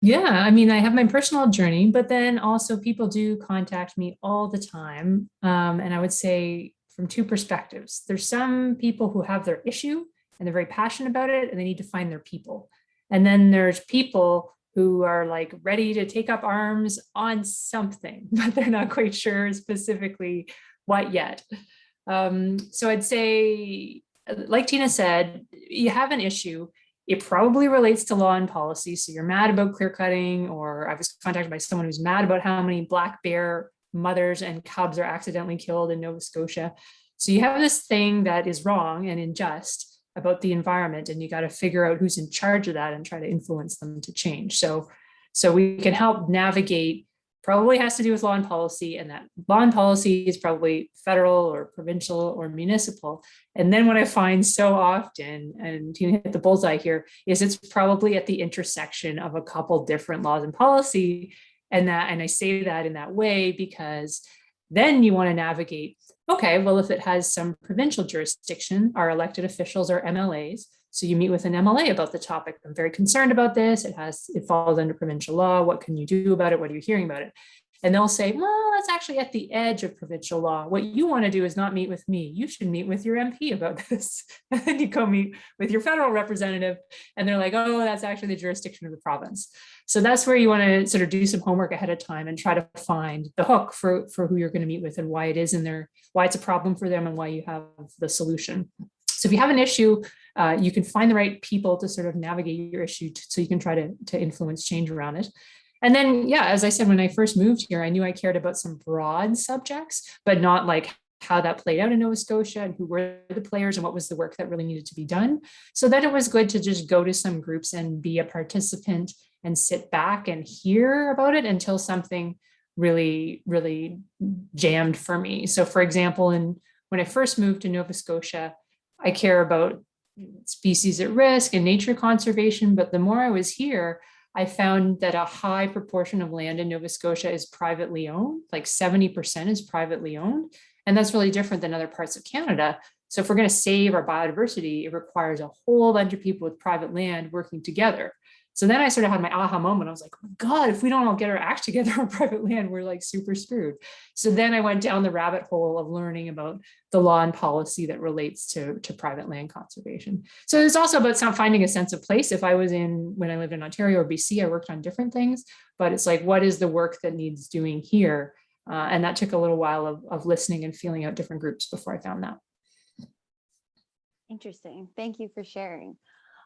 Yeah, I mean, I have my personal journey, but then also people do contact me all the time. And I would say from two perspectives. There's some people who have their issue and they're very passionate about it and they need to find their people. And then there's people who are like ready to take up arms on something, but they're not quite sure specifically what yet. So I'd say, like Tina said, you have an issue. It probably relates to law and policy. So you're mad about clear cutting, or I was contacted by someone who's mad about how many black bear mothers and cubs are accidentally killed in Nova Scotia. So you have this thing that is wrong and unjust about the environment, and you got to figure out who's in charge of that and try to influence them to change. So we can help navigate. Probably has to do with law and policy, and that law and policy is probably federal or provincial or municipal. And then what I find so often, and you hit the bullseye here, is it's probably at the intersection of a couple different laws and policy. And I say that in that way because then you want to navigate, okay, well, if it has some provincial jurisdiction, our elected officials are MLAs. So you meet with an MLA about the topic. I'm very concerned about this. It falls under provincial law. What can you do about it? What are you hearing about it? And they'll say, well, that's actually at the edge of provincial law. What you want to do is not meet with me. You should meet with your MP about this. And then you go meet with your federal representative and they're like, oh, that's actually the jurisdiction of the province. So that's where you want to sort of do some homework ahead of time and try to find the hook for who you're going to meet with and why it is in there, why it's a problem for them and why you have the solution. So if you have an issue, you can find the right people to sort of navigate your issue so you can try to influence change around it. And then, yeah, as I said, when I first moved here, I knew I cared about some broad subjects, but not like how that played out in Nova Scotia and who were the players and what was the work that really needed to be done. So then it was good to just go to some groups and be a participant and sit back and hear about it until something really, really jammed for me. So for example, when I first moved to Nova Scotia, I care about species at risk and nature conservation, but the more I was here, I found that a high proportion of land in Nova Scotia is privately owned, like 70% is privately owned. And that's really different than other parts of Canada. So if we're going to save our biodiversity, it requires a whole bunch of people with private land working together. So then I sort of had my aha moment. I was like, oh God, if we don't all get our act together on private land, we're like super screwed. So then I went down the rabbit hole of learning about the law and policy that relates to private land conservation. So it's also about finding a sense of place. If I was when I lived in Ontario or BC, I worked on different things, but it's like, what is the work that needs doing here? And that took a little while of listening and feeling out different groups before I found that. Interesting. Thank you for sharing.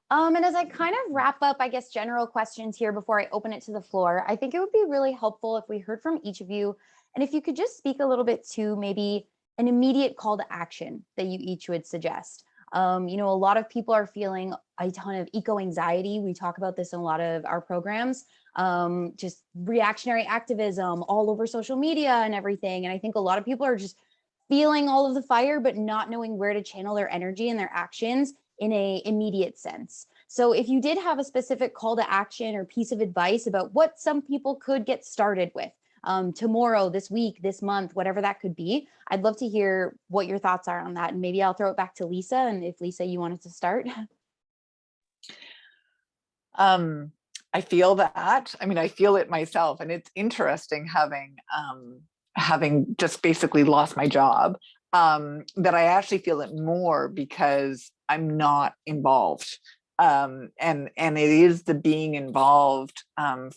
And as I kind of wrap up, I guess, general questions here before I open it to the floor, I think it would be really helpful if we heard from each of you. And if you could just speak a little bit to maybe an immediate call to action that you each would suggest. A lot of people are feeling a ton of eco-anxiety. We talk about this in a lot of our programs, just reactionary activism all over social media and everything. And I think a lot of people are just feeling all of the fire, but not knowing where to channel their energy and their actions in a immediate sense. So if you did have a specific call to action or piece of advice about what some people could get started with tomorrow, this week, this month, whatever that could be, I'd love to hear what your thoughts are on that. And maybe I'll throw it back to Lisa. And if Lisa, you wanted to start. I feel that. I mean, I feel it myself. And it's interesting having just basically lost my job, that I actually feel it more because I'm not involved. And it is the being involved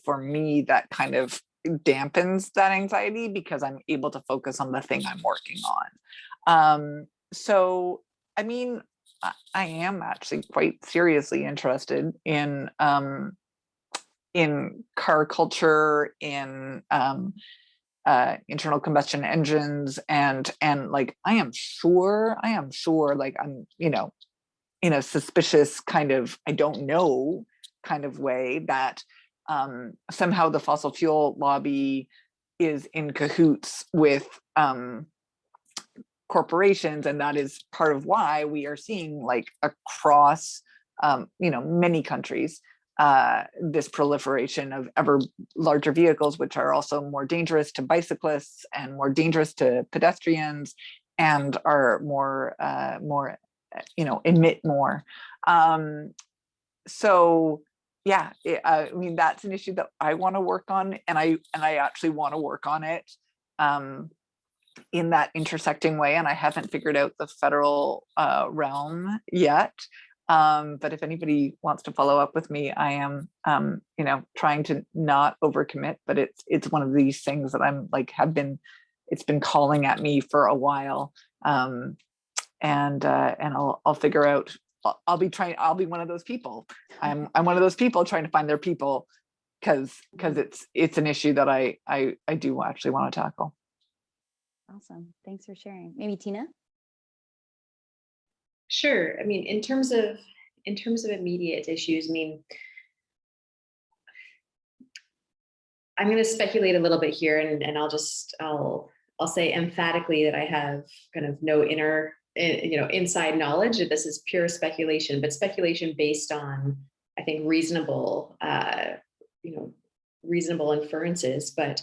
for me that kind of dampens that anxiety because I'm able to focus on the thing I'm working on. So, I mean, I am actually quite seriously interested in car culture, in internal combustion engines, and like I am sure like I'm in a suspicious kind of I don't know kind of way that somehow the fossil fuel lobby is in cahoots with corporations, and that is part of why we are seeing like across many countries this proliferation of ever larger vehicles, which are also more dangerous to bicyclists and more dangerous to pedestrians, and are more emit more. So yeah, I mean, that's an issue that I want to work on, and I actually want to work on it in that intersecting way, and I haven't figured out the federal realm yet. But if anybody wants to follow up with me, I am, trying to not overcommit, but it's one of these things that I'm like, it's been calling at me for a while. And I'll figure out, I'll be one of those people. I'm one of those people trying to find their people, because it's an issue that I do actually want to tackle. Awesome. Thanks for sharing. Maybe Tina? Sure. I mean, in terms of immediate issues, I mean, I'm going to speculate a little bit here, and I'll say emphatically that I have kind of no inside knowledge. This is pure speculation, but speculation based on, I think, reasonable inferences. But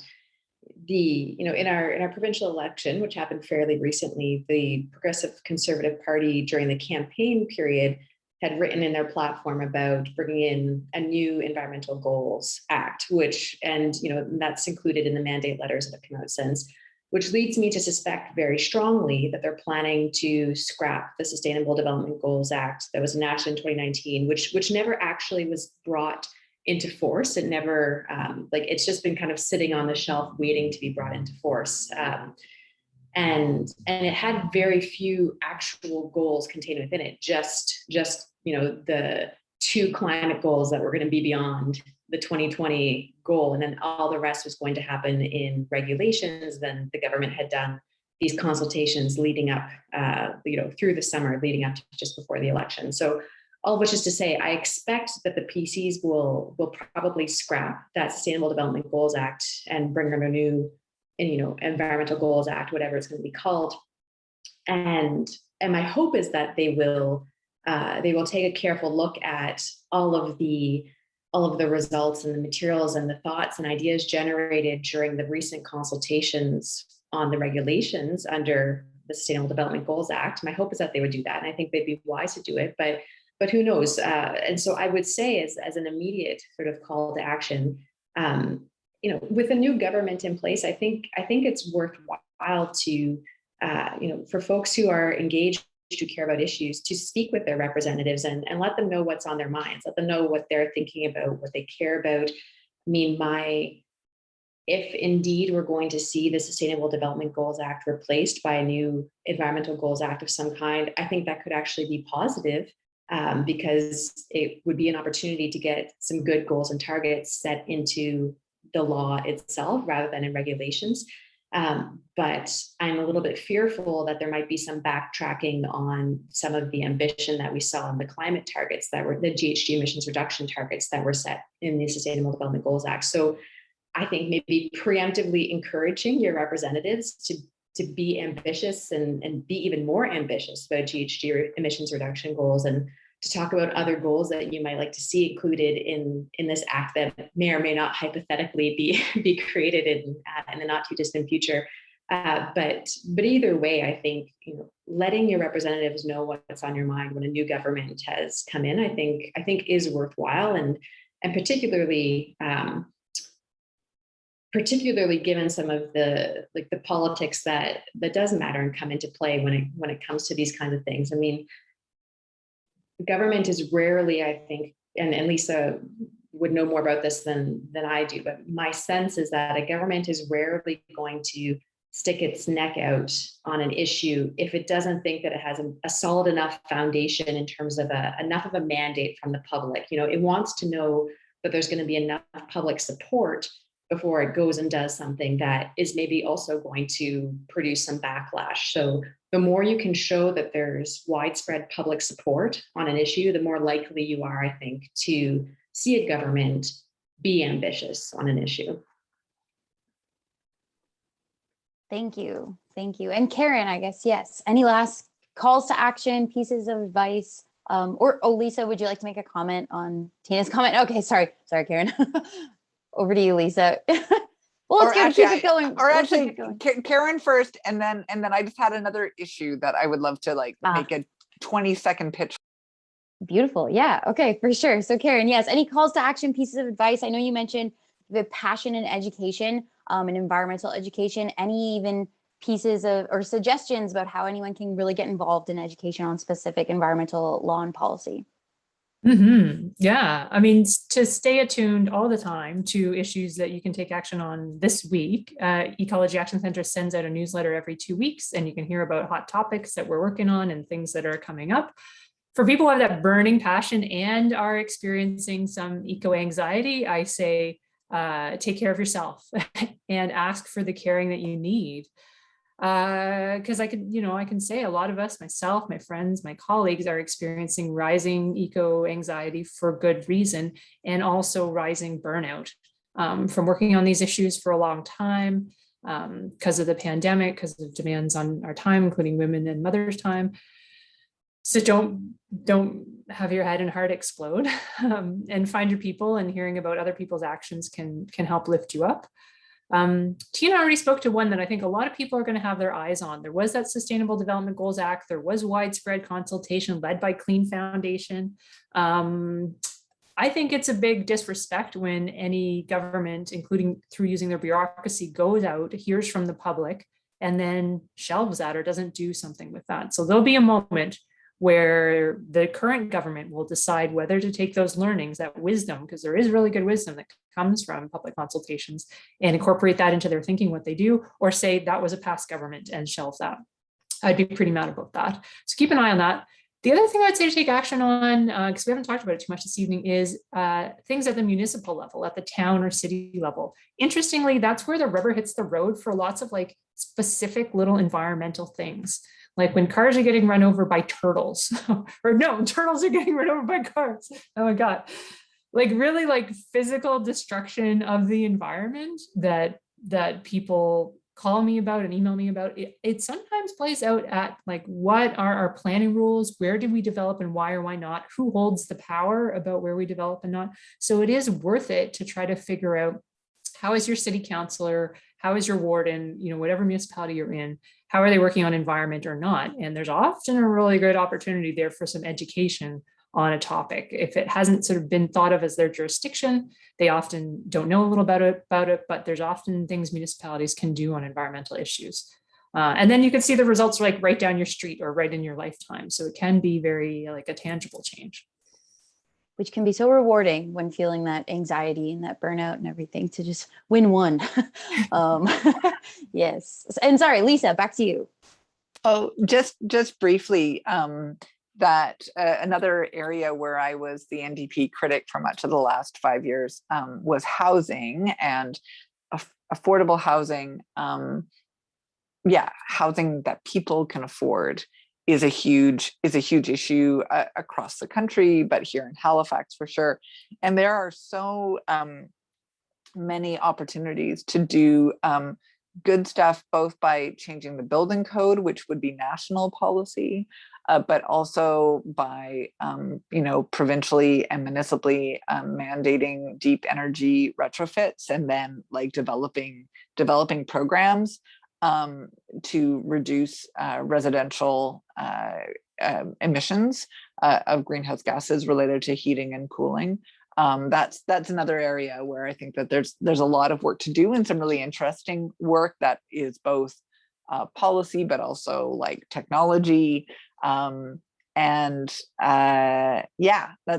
in our provincial election, which happened fairly recently, the Progressive Conservative Party during the campaign period had written in their platform about bringing in a new Environmental Goals Act, that's included in the mandate letters that have come out since, which leads me to suspect very strongly that they're planning to scrap the Sustainable Development Goals Act that was enacted in 2019, which never actually was brought into force. It never, it's just been kind of sitting on the shelf waiting to be brought into force. And it had very few actual goals contained within it, just the 2 climate goals that were going to be beyond the 2020 goal, and then all the rest was going to happen in regulations. Then the government had done these consultations leading up, through the summer, leading up to just before the election. So all of which is to say, I expect that the PCs will probably scrap that Sustainable Development Goals Act and bring them a new, Environmental Goals Act, whatever it's going to be called. And my hope is that they will take a careful look at all of the results and the materials and the thoughts and ideas generated during the recent consultations on the regulations under the Sustainable Development Goals Act. My hope is that they would do that, and I think they'd be wise to do it. But who knows? And so I would say, as an immediate sort of call to action, with a new government in place, I think it's worthwhile to, for folks who are engaged, who care about issues, to speak with their representatives and let them know what's on their minds, let them know what they're thinking about, what they care about. I mean, if indeed we're going to see the Sustainable Development Goals Act replaced by a new Environmental Goals Act of some kind, I think that could actually be positive, because it would be an opportunity to get some good goals and targets set into the law itself rather than in regulations. But I'm a little bit fearful that there might be some backtracking on some of the ambition that we saw in the climate targets that were the GHG emissions reduction targets that were set in the Sustainable Development Goals Act. So I think maybe preemptively encouraging your representatives to be ambitious and be even more ambitious about GHG emissions reduction goals, and to talk about other goals that you might like to see included in this act that may or may not hypothetically be created in the not too distant future. But either way, I think letting your representatives know what's on your mind when a new government has come in, I think is worthwhile, and particularly given some of the politics that does matter and come into play when it comes to these kinds of things. I mean, government is rarely, I think, and Lisa would know more about this than I do, but my sense is that a government is rarely going to stick its neck out on an issue if it doesn't think that it has a solid enough foundation in terms of enough of a mandate from the public. It wants to know that there's going to be enough public support before it goes and does something that is maybe also going to produce some backlash. So the more you can show that there's widespread public support on an issue, the more likely you are, I think, to see a government be ambitious on an issue. Thank you. Thank you. And Karen, I guess, yes. Any last calls to action, pieces of advice? Lisa, would you like to make a comment on Tina's comment? Okay, sorry, Karen. Over to you, Lisa. Well, let's keep it going. Karen first, and then I just had another issue that I would love to make a 20-second pitch Beautiful. Yeah. Okay, for sure. So Karen, yes, any calls to action, pieces of advice? I know you mentioned the passion in education, and environmental education. Any even pieces of or suggestions about how anyone can really get involved in education on specific environmental law and policy? Yeah, I mean, to stay attuned all the time to issues that you can take action on this week, Ecology Action Center sends out a newsletter every 2 weeks, and you can hear about hot topics that we're working on and things that are coming up. For people who have that burning passion and are experiencing some eco-anxiety, I say take care of yourself and ask for the caring that you need. Because I can say a lot of us, myself, my friends, my colleagues, are experiencing rising eco-anxiety for good reason, and also rising burnout from working on these issues for a long time because of the pandemic, because of demands on our time, including women and mothers' time. So don't have your head and heart explode, and find your people, and hearing about other people's actions can help lift you up. Tina already spoke to one that I think a lot of people are going to have their eyes on. There was that Sustainable Development Goals Act. There was widespread consultation led by Clean Foundation. I think it's a big disrespect when any government, including through using their bureaucracy, goes out, hears from the public, and then shelves that or doesn't do something with that. So there'll be a moment where the current government will decide whether to take those learnings, that wisdom, because there is really good wisdom that comes from public consultations, and incorporate that into their thinking, what they do, or say that was a past government and shelve that. I'd be pretty mad about that. So keep an eye on that. The other thing I'd say to take action on, because we haven't talked about it too much this evening, is things at the municipal level, at the town or city level. Interestingly, that's where the rubber hits the road for lots of like specific little environmental things. Like when cars are getting run over by turtles, or no, turtles are getting run over by cars. Oh my God. Like really like physical destruction of the environment that people call me about and email me about. It sometimes plays out at like, what are our planning rules? Where did we develop and why or why not? Who holds the power about where we develop and not? So it is worth it to try to figure out, how is your city councilor, how is your warden, whatever municipality you're in, how are they working on environment or not? And there's often a really good opportunity there for some education on a topic. If it hasn't sort of been thought of as their jurisdiction, they often don't know a little about it, but there's often things municipalities can do on environmental issues. And then you can see the results like right down your street or right in your lifetime. So it can be very like a tangible change. Which can be so rewarding when feeling that anxiety and that burnout and everything, to just win one. Yes. And sorry, Lisa, back to you. Oh, just briefly, that another area where I was the NDP critic for much of the last 5 years was housing and affordable housing. Housing that people can afford is a huge issue across the country, but here in Halifax for sure. And there are so many opportunities to do good stuff, both by changing the building code, which would be national policy, but also by provincially and municipally mandating deep energy retrofits, and then like developing programs to reduce residential emissions of greenhouse gases related to heating and cooling. That's another area where I think that there's a lot of work to do, and some really interesting work that is both policy but also like technology. That's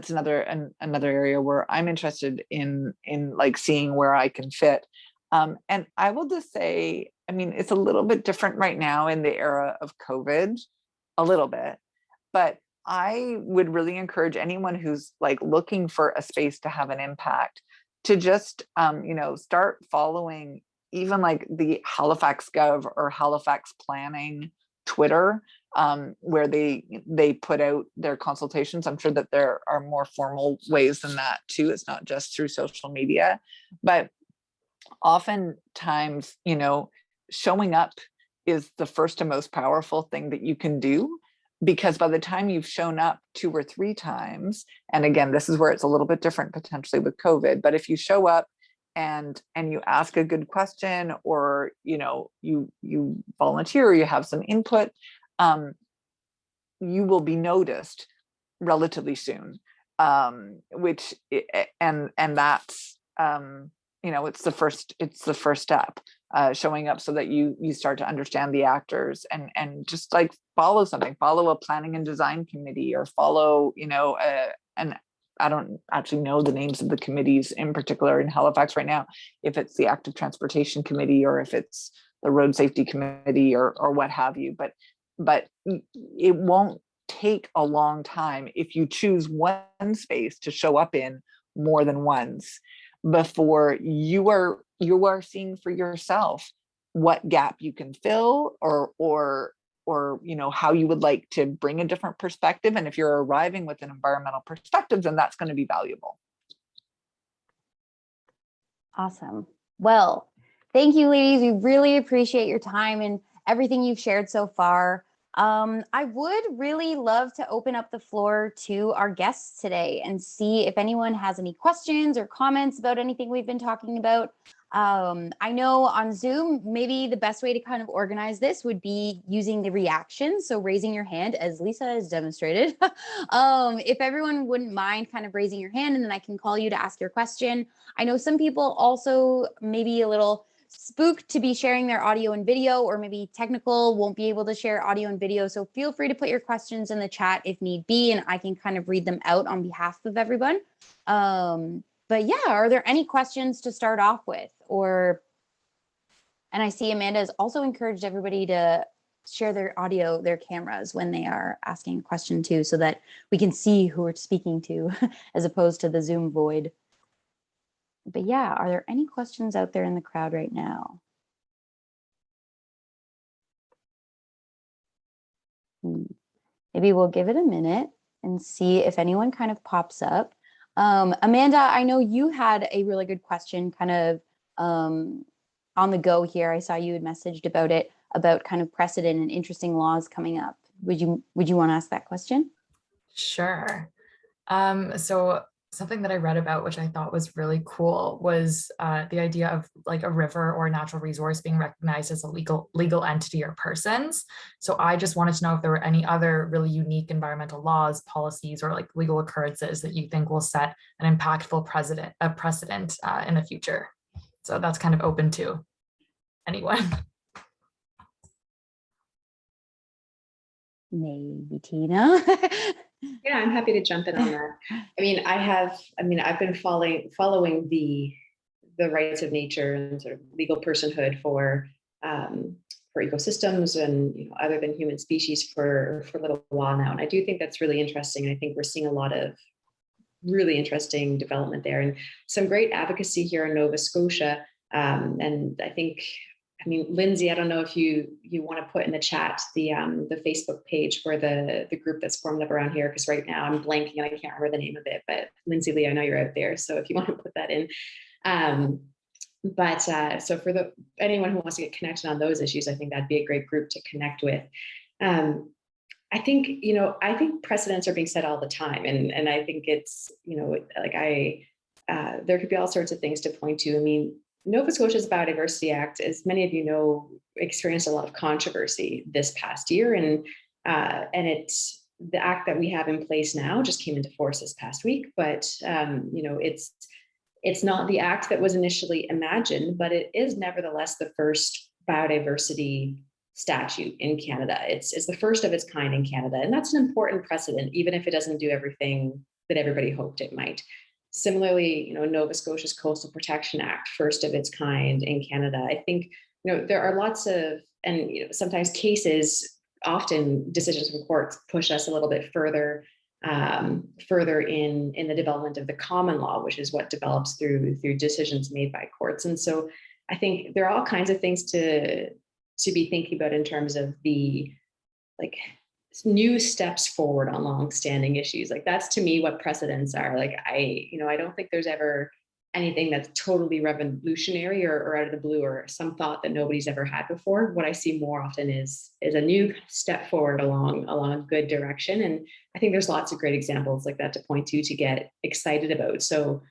another area where I'm interested in like seeing where I can fit. And I will just say, I mean, it's a little bit different right now in the era of COVID, a little bit, but I would really encourage anyone who's like looking for a space to have an impact to just, start following even like the Halifax Gov or Halifax Planning Twitter, where they put out their consultations. I'm sure that there are more formal ways than that too. It's not just through social media, but oftentimes, showing up is the first and most powerful thing that you can do, because by the time you've shown up 2 or 3 times, and again, this is where it's a little bit different potentially with COVID, but if you show up and you ask a good question, or you volunteer, or you have some input, you will be noticed relatively soon, which and that's you know, it's the first step, showing up so that you start to understand the actors and just like follow a planning and design committee, or follow, you know, and I don't actually know the names of the committees in particular in Halifax right now, if it's the active transportation committee or if it's the road safety committee or what have you, but it won't take a long time if you choose one space to show up in more than once before you are seeing for yourself what gap you can fill, or you know, how you would like to bring a different perspective. And if you're arriving with an environmental perspective, then that's going to be valuable. Awesome. Well, thank you, ladies. We really appreciate your time and everything you've shared so far. I would really love to open up the floor to our guests today and see if anyone has any questions or comments about anything we've been talking about. I know on Zoom, maybe the best way to kind of organize this would be using the reactions. So raising your hand, as Lisa has demonstrated. If everyone wouldn't mind kind of raising your hand, and then I can call you to ask your question. I know some people also maybe a little spooked to be sharing their audio and video, or maybe technical, won't be able to share audio and video. So feel free to put your questions in the chat if need be, and I can kind of read them out on behalf of everyone. But yeah, are there any questions to start off with? And I see Amanda has also encouraged everybody to share their audio, their cameras when they are asking a question too, so that we can see who we're speaking to as opposed to the Zoom void. But yeah, are there any questions out there in the crowd right now? Maybe we'll give it a minute and see if anyone kind of pops up. Amanda, I know you had a really good question kind of on the go here. I saw you had messaged about it, about kind of precedent and interesting laws coming up. Would you want to ask that question? Sure. So something that I read about, which I thought was really cool, was the idea of like a river or a natural resource being recognized as a legal entity or persons. So I just wanted to know if there were any other really unique environmental laws, policies, or like legal occurrences that you think will set an impactful precedent in the future. So that's kind of open to anyone. Maybe Tina. Yeah, I'm happy to jump in on that. I've been following the rights of nature and sort of legal personhood for ecosystems and, you know, other than human species for a little while now. And I do think that's really interesting. And I think we're seeing a lot of really interesting development there and some great advocacy here in Nova Scotia. And I think, Lindsay, I don't know if you want to put in the chat the Facebook page for the group that's formed up around here, because right now I'm blanking and I can't remember the name of it, but Lindsay Lee, I know you're out there. So if you want to put that in. So for anyone who wants to get connected on those issues, I think that'd be a great group to connect with. I think precedents are being set all the time. And I think it's, there could be all sorts of things to point to. Nova Scotia's Biodiversity Act, as many of you know, experienced a lot of controversy this past year. And it's the act that we have in place now just came into force this past week. But, it's not the act that was initially imagined, but it is nevertheless the first biodiversity statute in Canada. It's the first of its kind in Canada. And that's an important precedent, even if it doesn't do everything that everybody hoped it might. Similarly, Nova Scotia's Coastal Protection Act, first of its kind in Canada. I think, there are lots of, and sometimes cases, often decisions from courts push us a little bit further in the development of the common law, which is what develops through decisions made by courts. And so I think there are all kinds of things to be thinking about in terms of the new steps forward on long-standing issues. That's to me what precedents are. I don't think there's ever anything that's totally revolutionary or out of the blue or some thought that nobody's ever had before. What I see more often is a new step forward along a good direction. And I think there's lots of great examples like that to point to get excited about. So,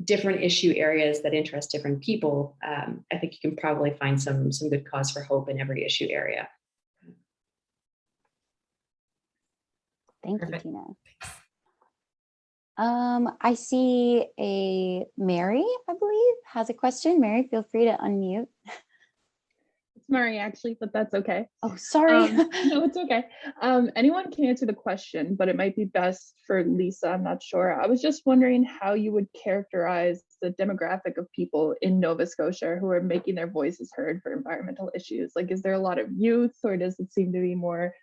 different issue areas that interest different people. I think you can probably find some good cause for hope in every issue area. Thank you, Perfect. Tina. I see a Mary, I believe, has a question. Mary, feel free to unmute. It's Murray actually, but that's okay. Oh, sorry. No, it's okay. Anyone can answer the question, but it might be best for Lisa. I'm not sure. I was just wondering how you would characterize the demographic of people in Nova Scotia who are making their voices heard for environmental issues. Like, is there a lot of youth, or does it seem to be more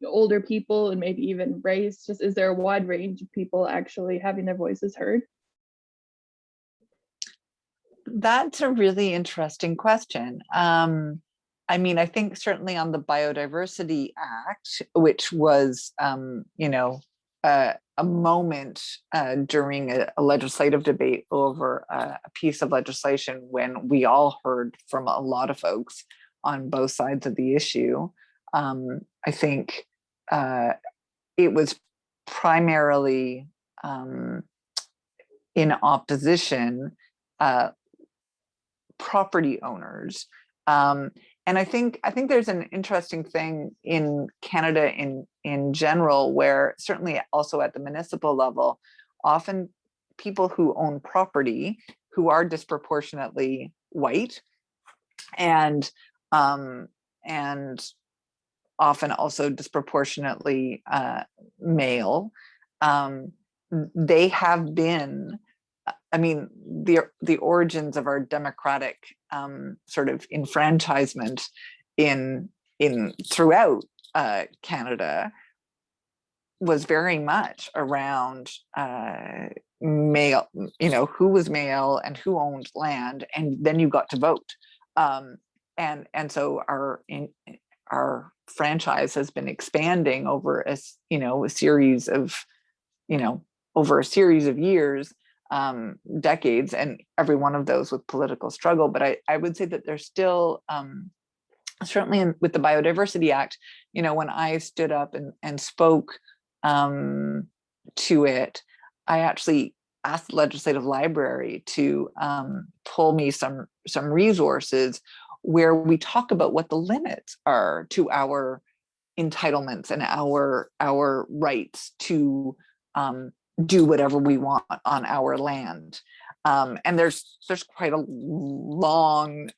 older people and maybe even race? Just, is there a wide range of people actually having their voices heard? That's a really interesting question. I mean, I think certainly on the Biodiversity Act, which was, you know, a moment during a legislative debate over a piece of legislation when we all heard from a lot of folks on both sides of the issue. I think it was primarily in opposition property owners. And I think there's an interesting thing in Canada in general, where certainly also at the municipal level, often people who own property who are disproportionately white and often also disproportionately male, they have been, I mean, the origins of our democratic sort of enfranchisement in throughout Canada was very much around male, you know, who was male and who owned land, and then you got to vote. And so our franchise has been expanding over a series of years, decades, and every one of those with political struggle. But I would say that there's still certainly with the Biodiversity Act, you know, when I stood up and spoke to it, I actually asked the legislative library to pull me some resources where we talk about what the limits are to our entitlements and our rights to do whatever we want on our land. And there's quite a long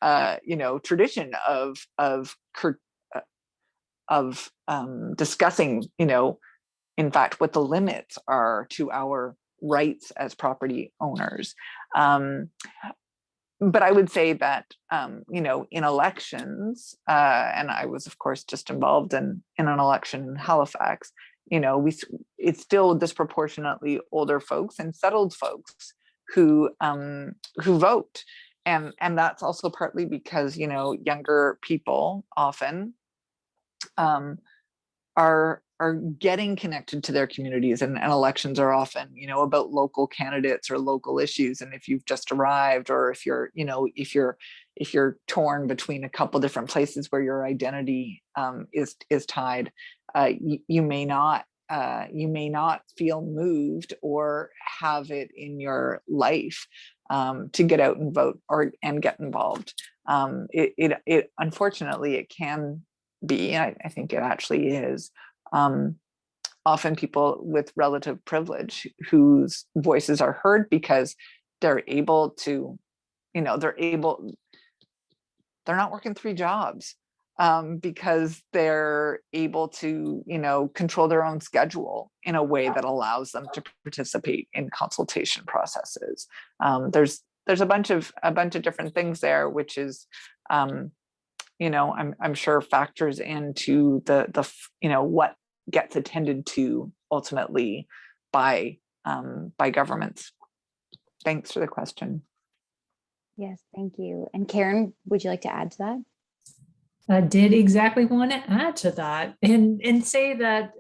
tradition of discussing, you know, in fact, what the limits are to our rights as property owners. But I would say that, you know, in elections, and I was, of course, just involved in an election in Halifax, you know, it's still disproportionately older folks and settled folks who vote. And that's also partly because, you know, younger people often are getting connected to their communities, and elections are often, you know, about local candidates or local issues. And if you've just arrived, or if you're, you know, if you're torn between a couple different places where your identity is tied, you may not feel moved or have it in your life to get out and vote and get involved. It unfortunately, it can be, I think it actually is, often people with relative privilege whose voices are heard because they're able to, you know, they're not working 3 jobs because they're able to, you know, control their own schedule in a way that allows them to participate in consultation processes. There's a bunch of different things there, which is, you know, I'm sure factors into the you know, what gets attended to ultimately by governments. Thanks for the question. Yes, thank you. And Karen, would you like to add to that? I did exactly want to add to that and say that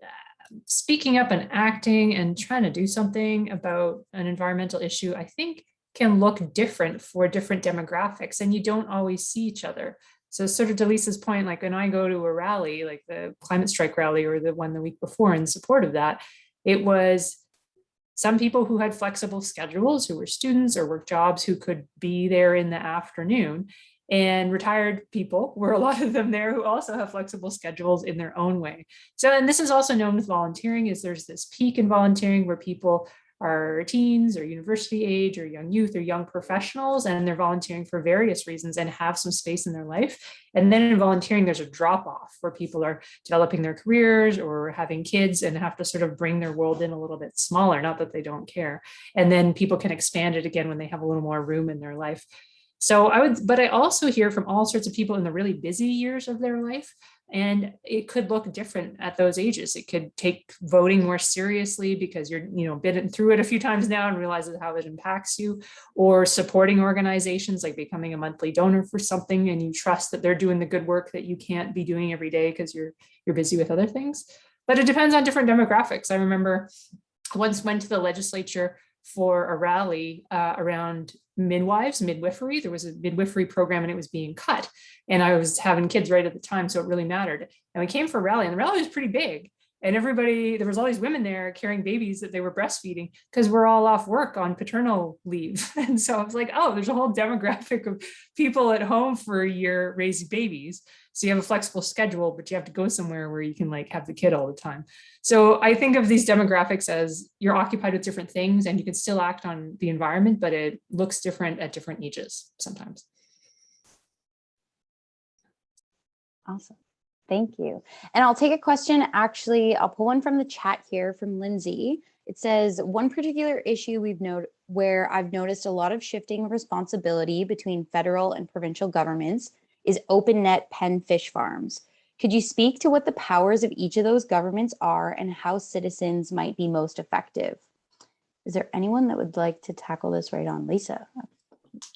speaking up and acting and trying to do something about an environmental issue, I think can look different for different demographics, and you don't always see each other. So sort of to Lisa's point, like when I go to a rally, like the climate strike rally or the one the week before in support of that, it was some people who had flexible schedules, who were students or work jobs, who could be there in the afternoon. and retired people were a lot of them there who also have flexible schedules in their own way. So, and this is also known with volunteering, is there's this peak in volunteering where people are teens or university age or young youth or young professionals, and they're volunteering for various reasons and have some space in their life. And then in volunteering, there's a drop off where people are developing their careers or having kids and have to sort of bring their world in a little bit smaller, not that they don't care. And then people can expand it again when they have a little more room in their life. So but I also hear from all sorts of people in the really busy years of their life, and it could look different at those ages. It could take voting more seriously because you're, been through it a few times now and realizes how it impacts you, or supporting organizations, like becoming a monthly donor for something and you trust that they're doing the good work that you can't be doing every day because you're busy with other things. But it depends on different demographics. I remember once went to the legislature for a rally around midwifery. There was a midwifery program and it was being cut. And I was having kids right at the time, so it really mattered. And we came for a rally, and the rally was pretty big. And there was all these women there carrying babies that they were breastfeeding because we're all off work on paternal leave. And so I was like, oh, there's a whole demographic of people at home for a year raising babies. So you have a flexible schedule, but you have to go somewhere where you can have the kid all the time. So I think of these demographics as you're occupied with different things and you can still act on the environment, but it looks different at different ages sometimes. Awesome. Thank you. And I'll take a question. Actually, I'll pull one from the chat here from Lindsay. It says, one particular issue where I've noticed a lot of shifting of responsibility between federal and provincial governments is open net pen fish farms. Could you speak to what the powers of each of those governments are and how citizens might be most effective? Is there anyone that would like to tackle this right on? Lisa?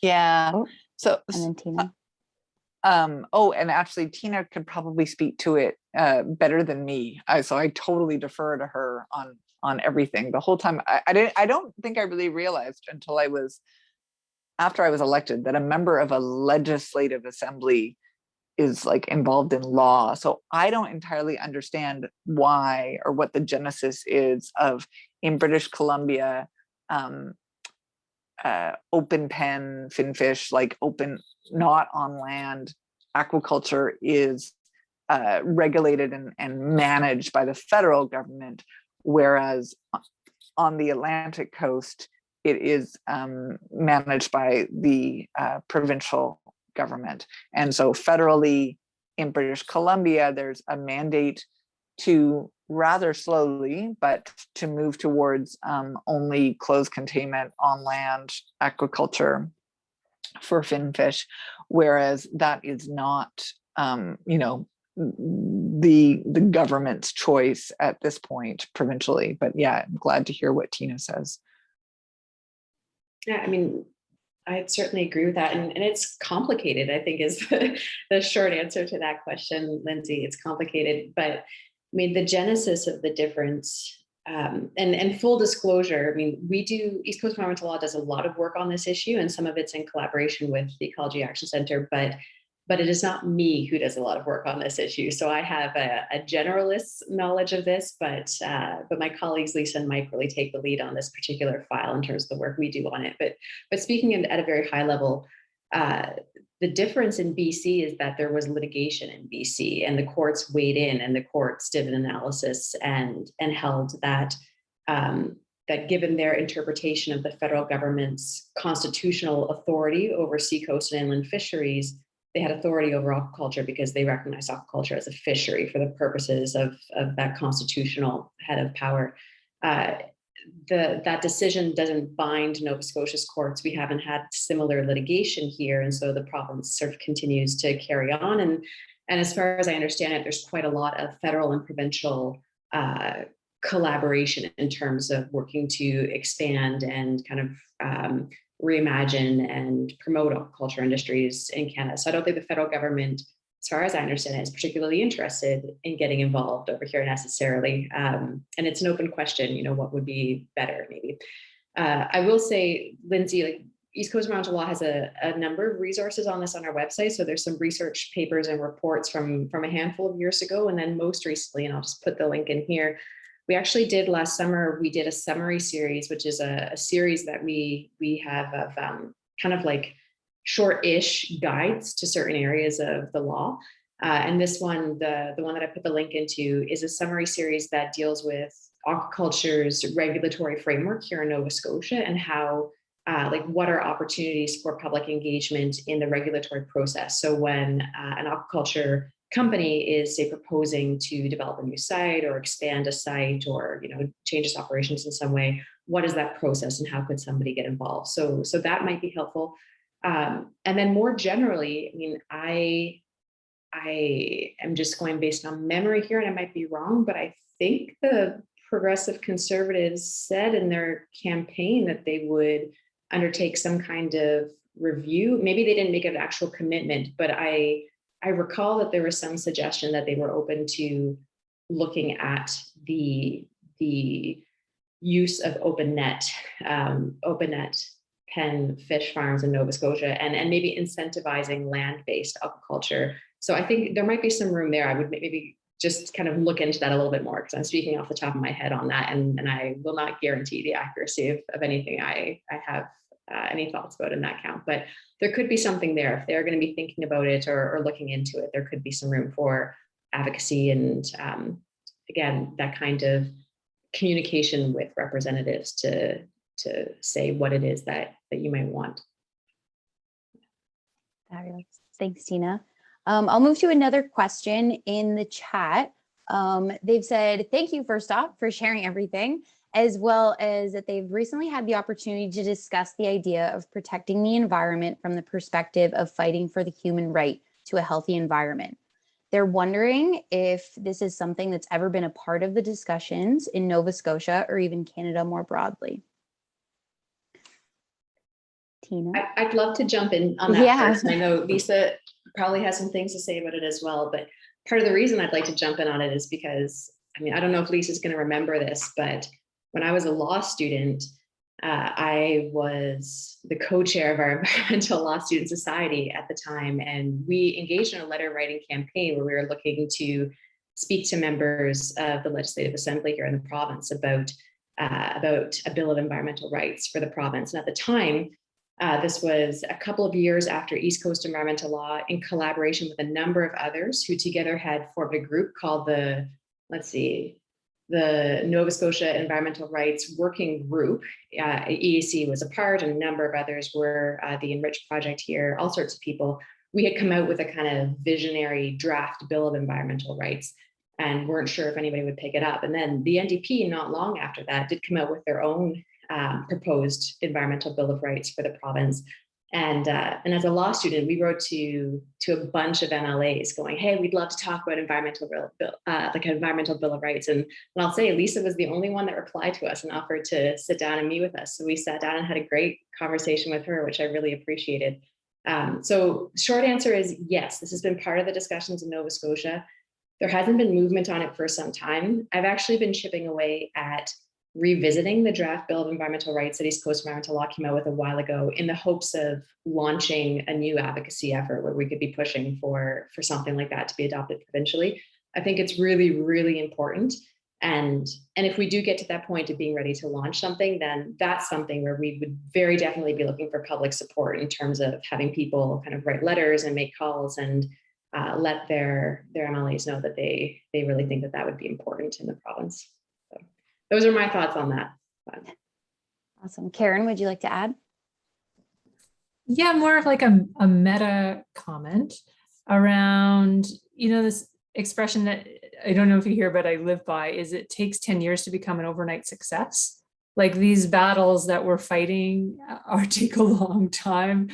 Yeah. Oh, So, and then Tina. And actually Tina could probably speak to it better than me. So I totally defer to her on everything. The whole time I don't think I really realized until after I was elected that a member of a legislative assembly is involved in law. So I don't entirely understand why or what the genesis is of, in British Columbia, open pen finfish, open, not on land. Aquaculture is regulated and managed by the federal government, whereas on the Atlantic coast, it is managed by the provincial government. And so federally in British Columbia, there's a mandate to rather slowly, but to move towards only closed containment on land aquaculture for finfish, whereas that is not, the government's choice at this point provincially. But yeah, I'm glad to hear what Tina says. Yeah, I mean, I'd certainly agree with that. And it's complicated, I think, is the short answer to that question, Lindsay. It's complicated, but I mean, the genesis of the difference, and full disclosure, I mean, East Coast Environmental Law does a lot of work on this issue, and some of it's in collaboration with the Ecology Action Center, but it is not me who does a lot of work on this issue. So I have a generalist knowledge of this, but my colleagues Lisa and Mike really take the lead on this particular file in terms of the work we do on it. But speaking at a very high level, the difference in BC is that there was litigation in BC, and the courts weighed in, and the courts did an analysis and held that that given their interpretation of the federal government's constitutional authority over seacoast and inland fisheries, they had authority over aquaculture because they recognized aquaculture as a fishery for the purposes of that constitutional head of power. That decision doesn't bind Nova Scotia's courts. We haven't had similar litigation here, and so the province sort of continues to carry on. And as far as I understand it, there's quite a lot of federal and provincial collaboration in terms of working to expand and kind of reimagine and promote aquaculture industries in Canada. So I don't think the federal government, as far as I understand it, is particularly interested in getting involved over here necessarily. And it's an open question, what would be better maybe. I will say, Lindsay, East Coast Environmental Law has a number of resources on this on our website. So there's some research papers and reports from a handful of years ago. And then most recently, and I'll just put the link in here, we actually did last summer, we did a summary series, which is a series that we have of kind of short-ish guides to certain areas of the law. And this one, the one that I put the link into, is a summary series that deals with aquaculture's regulatory framework here in Nova Scotia and how, like, what are opportunities for public engagement in the regulatory process. So when an aquaculture company is, say, proposing to develop a new site or expand a site or, you know, change its operations in some way, what is that process and how could somebody get involved? So that might be helpful. And then more generally, I mean, I am just going based on memory here, and I might be wrong, but I think the Progressive Conservatives said in their campaign that they would undertake some kind of review. Maybe they didn't make an actual commitment, but I recall that there was some suggestion that they were open to looking at the use of open net pen fish farms in Nova Scotia and maybe incentivizing land-based aquaculture. So I think there might be some room there. I would maybe just kind of look into that a little bit more, because I'm speaking off the top of my head on that, and I will not guarantee the accuracy of anything I have any thoughts about in that count. But there could be something there. If they're going to be thinking about it or looking into it, there could be some room for advocacy and, again, that kind of communication with representatives to say what it is that you might want. Fabulous. Thanks, Tina. I'll move to another question in the chat. They've said, thank you first off for sharing everything, as well as that they've recently had the opportunity to discuss the idea of protecting the environment from the perspective of fighting for the human right to a healthy environment. They're wondering if this is something that's ever been a part of the discussions in Nova Scotia or even Canada more broadly. Tina? I'd love to jump in on that first. And I know Lisa probably has some things to say about it as well, but part of the reason I'd like to jump in on it is because, I mean, I don't know if Lisa's going to remember this, but when I was a law student, I was the co-chair of our Environmental Law Student Society at the time, and we engaged in a letter writing campaign where we were looking to speak to members of the Legislative Assembly here in the province about a Bill of Environmental Rights for the province. And at the time, this was a couple of years after East Coast Environmental Law, in collaboration with a number of others who together had formed a group called the Nova Scotia Environmental Rights Working Group. EAC was a part, and a number of others were the Enrich Project here, all sorts of people. We had come out with a kind of visionary draft Bill of Environmental Rights and weren't sure if anybody would pick it up. And then the NDP, not long after that, did come out with their own proposed Environmental Bill of Rights for the province. And as a law student, we wrote to a bunch of MLAs going, hey, we'd love to talk about environmental bill, like an environmental bill of rights. And I'll say Lisa was the only one that replied to us and offered to sit down and meet with us. So we sat down and had a great conversation with her, which I really appreciated. So short answer is yes, this has been part of the discussions in Nova Scotia. There hasn't been movement on it for some time. I've actually been chipping away at revisiting the draft Bill of Environmental Rights that East Coast Environmental Law came out with a while ago, in the hopes of launching a new advocacy effort where we could be pushing for something like that to be adopted provincially. I think it's really, really important. And if we do get to that point of being ready to launch something, then that's something where we would very definitely be looking for public support in terms of having people kind of write letters and make calls and let their MLAs know that they really think that would be important in the province. So those are my thoughts on that. Awesome. Karen, would you like to add? Yeah, more of like a meta comment around, this expression that I don't know if you hear, but I live by, is it takes 10 years to become an overnight success. Like these battles that we're fighting take a long time,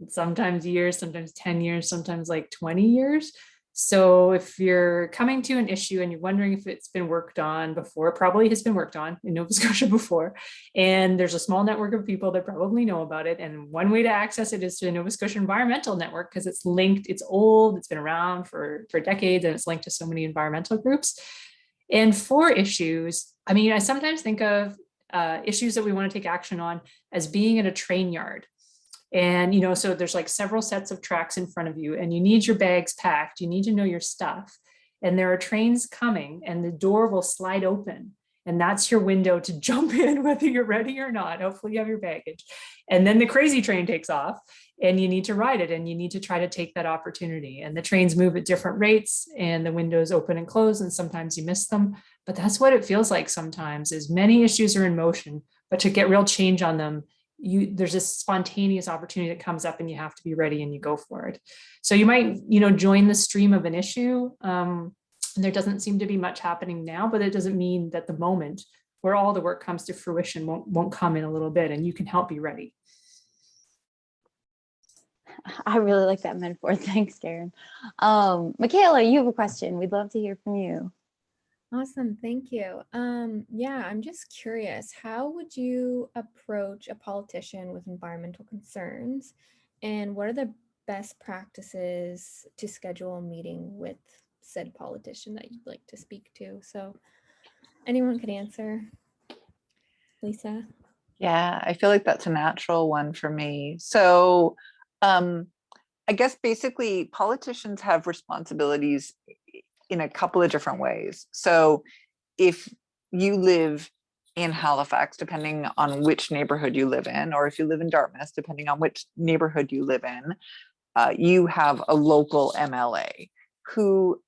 sometimes years, sometimes 10 years, sometimes like 20 years. So if you're coming to an issue and you're wondering if it's been worked on before, it probably has been worked on in Nova Scotia before. And there's a small network of people that probably know about it. And one way to access it is to the Nova Scotia Environmental Network, because it's linked, it's old, it's been around for decades, and it's linked to so many environmental groups. And for issues, I mean, I sometimes think of issues that we want to take action on as being at a train yard. And, so there's like several sets of tracks in front of you, and you need your bags packed. You need to know your stuff. And there are trains coming, and the door will slide open, And that's your window to jump in, whether you're ready or not. Hopefully you have your baggage. And then the crazy train takes off and you need to ride it, and you need to try to take that opportunity. And the trains move at different rates and the windows open and close, and sometimes you miss them. But that's what it feels like sometimes, is many issues are in motion, but to get real change on them, there's this spontaneous opportunity that comes up and you have to be ready and you go for it. So you might, join the stream of an issue. And there doesn't seem to be much happening now, but it doesn't mean that the moment where all the work comes to fruition won't come in a little bit, and you can help be ready. I really like that metaphor. Thanks, Karen. Michaela, you have a question. We'd love to hear from you. Awesome, thank you. Yeah, I'm just curious, how would you approach a politician with environmental concerns, and what are the best practices to schedule a meeting with said politician that you'd like to speak to? So anyone could answer. Lisa? Yeah, I feel like that's a natural one for me. So I guess basically politicians have responsibilities in a couple of different ways. So if you live in Halifax, depending on which neighborhood you live in, or if you live in Dartmouth, depending on which neighborhood you live in, you have a local MLA who,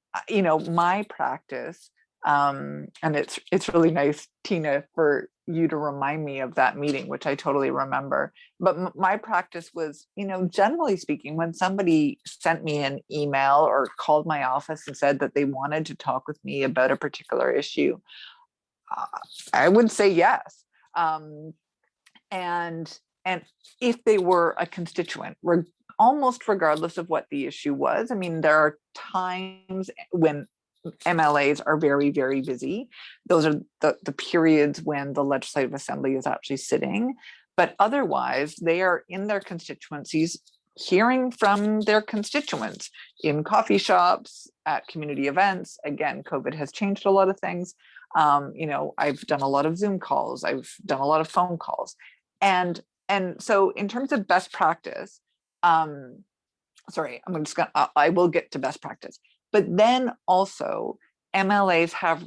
my practice, and it's really nice, Tina, for you to remind me of that meeting, which I totally remember. But my practice was, generally speaking, when somebody sent me an email or called my office and said that they wanted to talk with me about a particular issue, I would say yes. And if they were a constituent, almost regardless of what the issue was. I mean, there are times when MLAs are very, very busy. Those are the periods when the Legislative Assembly is actually sitting. But otherwise, they are in their constituencies, hearing from their constituents in coffee shops, at community events. Again, COVID has changed a lot of things. I've done a lot of Zoom calls. I've done a lot of phone calls. And so in terms of best practice, I will get to best practice. But then also MLAs have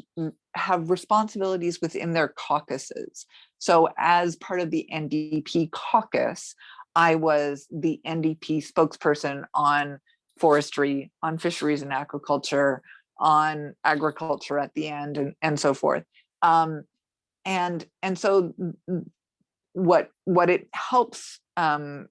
responsibilities within their caucuses. So as part of the NDP caucus, I was the NDP spokesperson on forestry, on fisheries and aquaculture, on agriculture at the end, and so forth. And so what it helps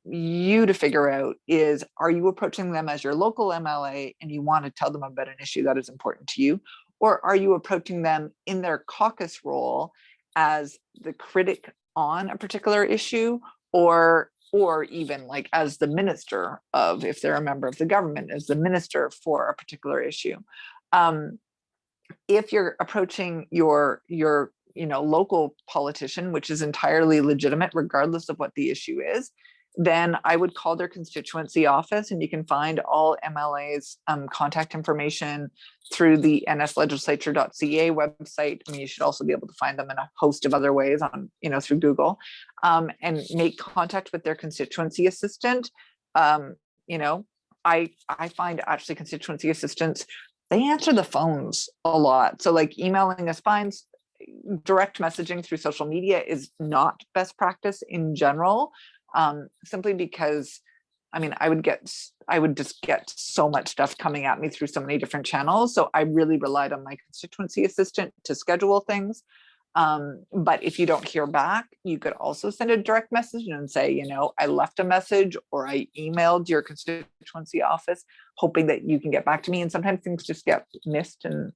you to figure out is, are you approaching them as your local MLA and you want to tell them about an issue that is important to you? Or are you approaching them in their caucus role as the critic on a particular issue, or even like as the minister of, if they're a member of the government, as the minister for a particular issue? If you're approaching your local politician, which is entirely legitimate regardless of what the issue is, then I would call their constituency office, and you can find all MLA's contact information through the nslegislature.ca website. I mean, you should also be able to find them in a host of other ways on, through Google, and make contact with their constituency assistant. I find actually constituency assistants, they answer the phones a lot. So like emailing is fine. Direct messaging through social media is not best practice in general, simply because, I would just get so much stuff coming at me through so many different channels. So I really relied on my constituency assistant to schedule things. But if you don't hear back, you could also send a direct message and say, I left a message, or I emailed your constituency office hoping that you can get back to me. And sometimes things just get missed and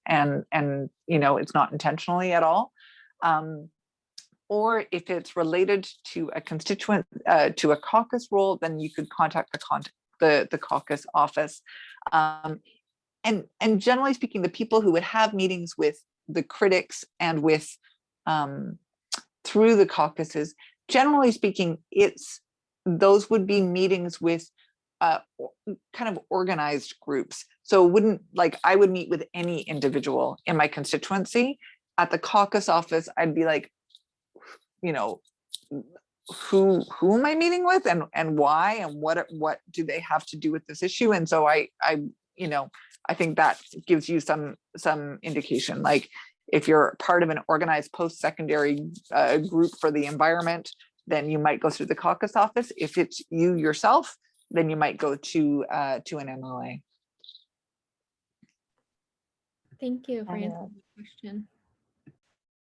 it's not intentionally at all. Or if it's related to a constituent, to a caucus role, then you could contact the caucus office. And generally speaking, the people who would have meetings with the critics and with through the caucuses, generally speaking, those would be meetings with kind of organized groups. So I would meet with any individual in my constituency. At the caucus office, I'd be like, who am I meeting with, and why, and what do they have to do with this issue? And so I think that gives you some indication. Like, If you're part of an organized post-secondary group for the environment, then you might go through the caucus office. If it's you yourself, then you might go to an MLA. Thank you for answering the question.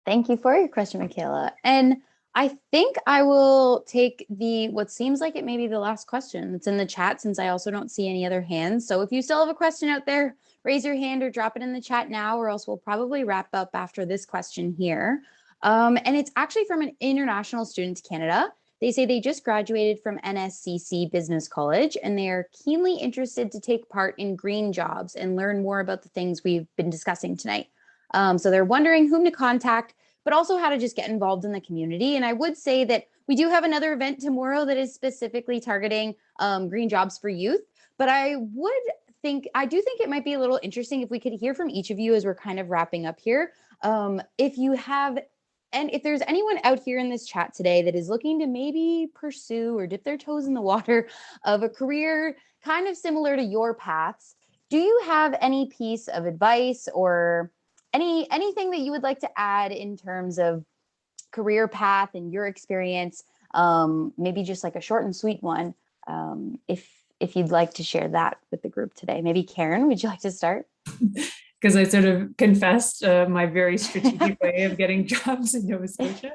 Thank you for your question, Michaela. And I think I will take what seems like it may be the last question that's in the chat, since I also don't see any other hands. So if you still have a question out there, raise your hand or drop it in the chat now, or else we'll probably wrap up after this question here. And it's actually from an international student to Canada. They say they just graduated from NSCC Business College, and they are keenly interested to take part in green jobs and learn more about the things we've been discussing tonight. So they're wondering whom to contact, but also how to just get involved in the community. And I would say that we do have another event tomorrow that is specifically targeting green jobs for youth. But I do think it might be a little interesting if we could hear from each of you as we're kind of wrapping up here. If there's anyone out here in this chat today that is looking to maybe pursue or dip their toes in the water of a career kind of similar to your paths, do you have any piece of advice or anything that you would like to add in terms of career path and your experience? Maybe just like a short and sweet one, if you'd like to share that with the group today. Maybe Karen, would you like to start? Because I sort of confessed my very strategic way of getting jobs in Nova Scotia.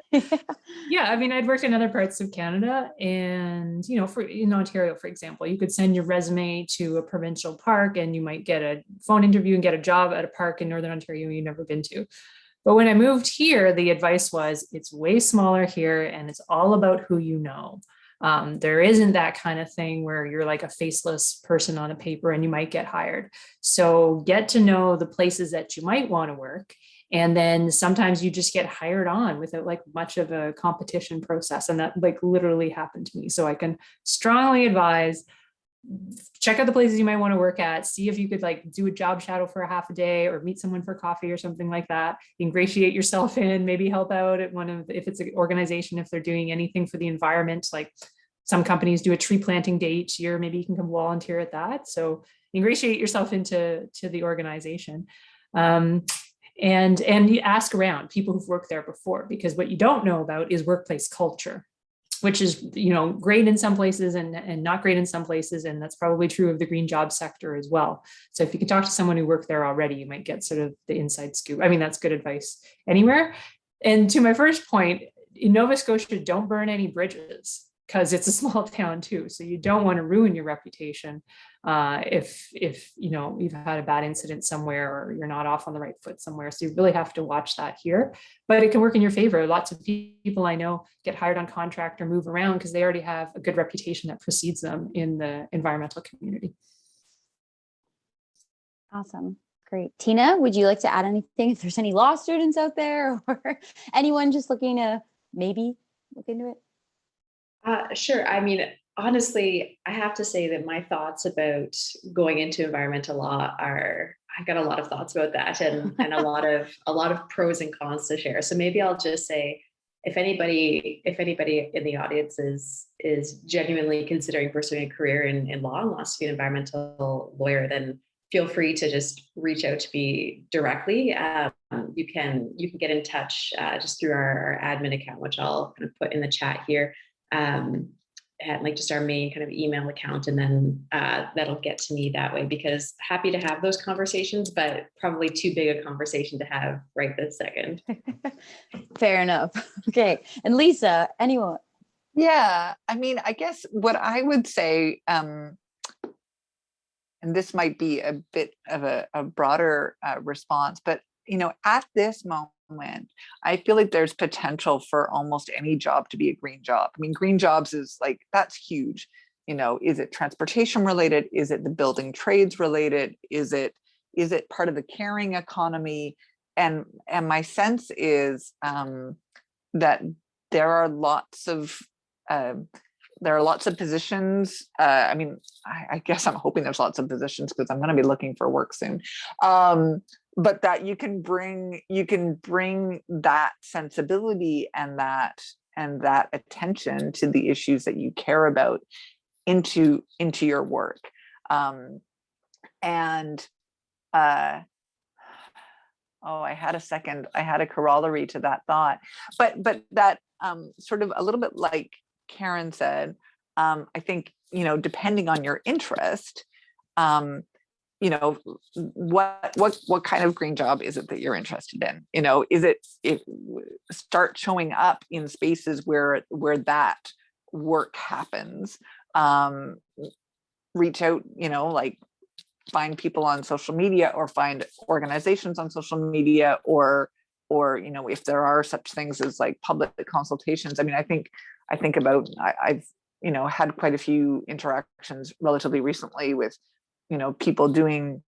Yeah, I mean, I'd worked in other parts of Canada, and in Ontario, for example, you could send your resume to a provincial park and you might get a phone interview and get a job at a park in Northern Ontario you've never been to. But when I moved here, the advice was it's way smaller here and it's all about who you know. There isn't that kind of thing where you're like a faceless person on a paper and you might get hired. So get to know the places that you might want to work. And then sometimes you just get hired on without like much of a competition process. And that like literally happened to me. So I can strongly advise, check out the places you might want to work at, see if you could like do a job shadow for a half a day or meet someone for coffee or something like that. Ingratiate yourself in, maybe help out at if it's an organization, if they're doing anything for the environment, like some companies do a tree planting day each year, maybe you can come volunteer at that. So ingratiate yourself into the organization. And you ask around people who've worked there before, because what you don't know about is workplace culture, which is, great in some places and not great in some places. And that's probably true of the green job sector as well. So if you can talk to someone who worked there already, you might get sort of the inside scoop. I mean, that's good advice anywhere. And to my first point, in Nova Scotia, don't burn any bridges, because it's a small town too. So you don't want to ruin your reputation if you've had a bad incident somewhere or you're not off on the right foot somewhere. So you really have to watch that here, but it can work in your favor. Lots of people I know get hired on contract or move around because they already have a good reputation that precedes them in the environmental community. Awesome. Great. Tina, would you like to add anything if there's any law students out there or anyone just looking to maybe look into it? Sure. I mean, honestly, I have to say that my thoughts about going into environmental law I've got a lot of thoughts about that and a lot of pros and cons to share. So maybe I'll just say, if anybody in the audience is genuinely considering pursuing a career in law and wants to be an environmental lawyer, then feel free to just reach out to me directly. You can get in touch just through our admin account, which I'll kind of put in the chat here. At like just our main kind of email account, and then that'll get to me that way, because happy to have those conversations, but probably too big a conversation to have right this second. Fair enough. Okay. And Lisa, anyone? Yeah, I mean, I guess what I would say, and this might be a bit of a broader response, but at this moment, I feel like there's potential for almost any job to be a green job. I mean, green jobs is like, that's huge. Is it transportation related? Is it the building trades related? Is it part of the caring economy? And my sense is that there are lots of positions. I mean, I guess I'm hoping there's lots of positions because I'm going to be looking for work soon. But that you can bring that sensibility and that attention to the issues that you care about into your work. I had a corollary to that thought, but that sort of a little bit like Karen said, I think, depending on your interest, what kind of green job is it that you're interested in? Is it start showing up in spaces where that work happens, reach out, like find people on social media or find organizations on social media, or if there are such things as like public consultations. I mean, I think about, I've had quite a few interactions relatively recently with people doing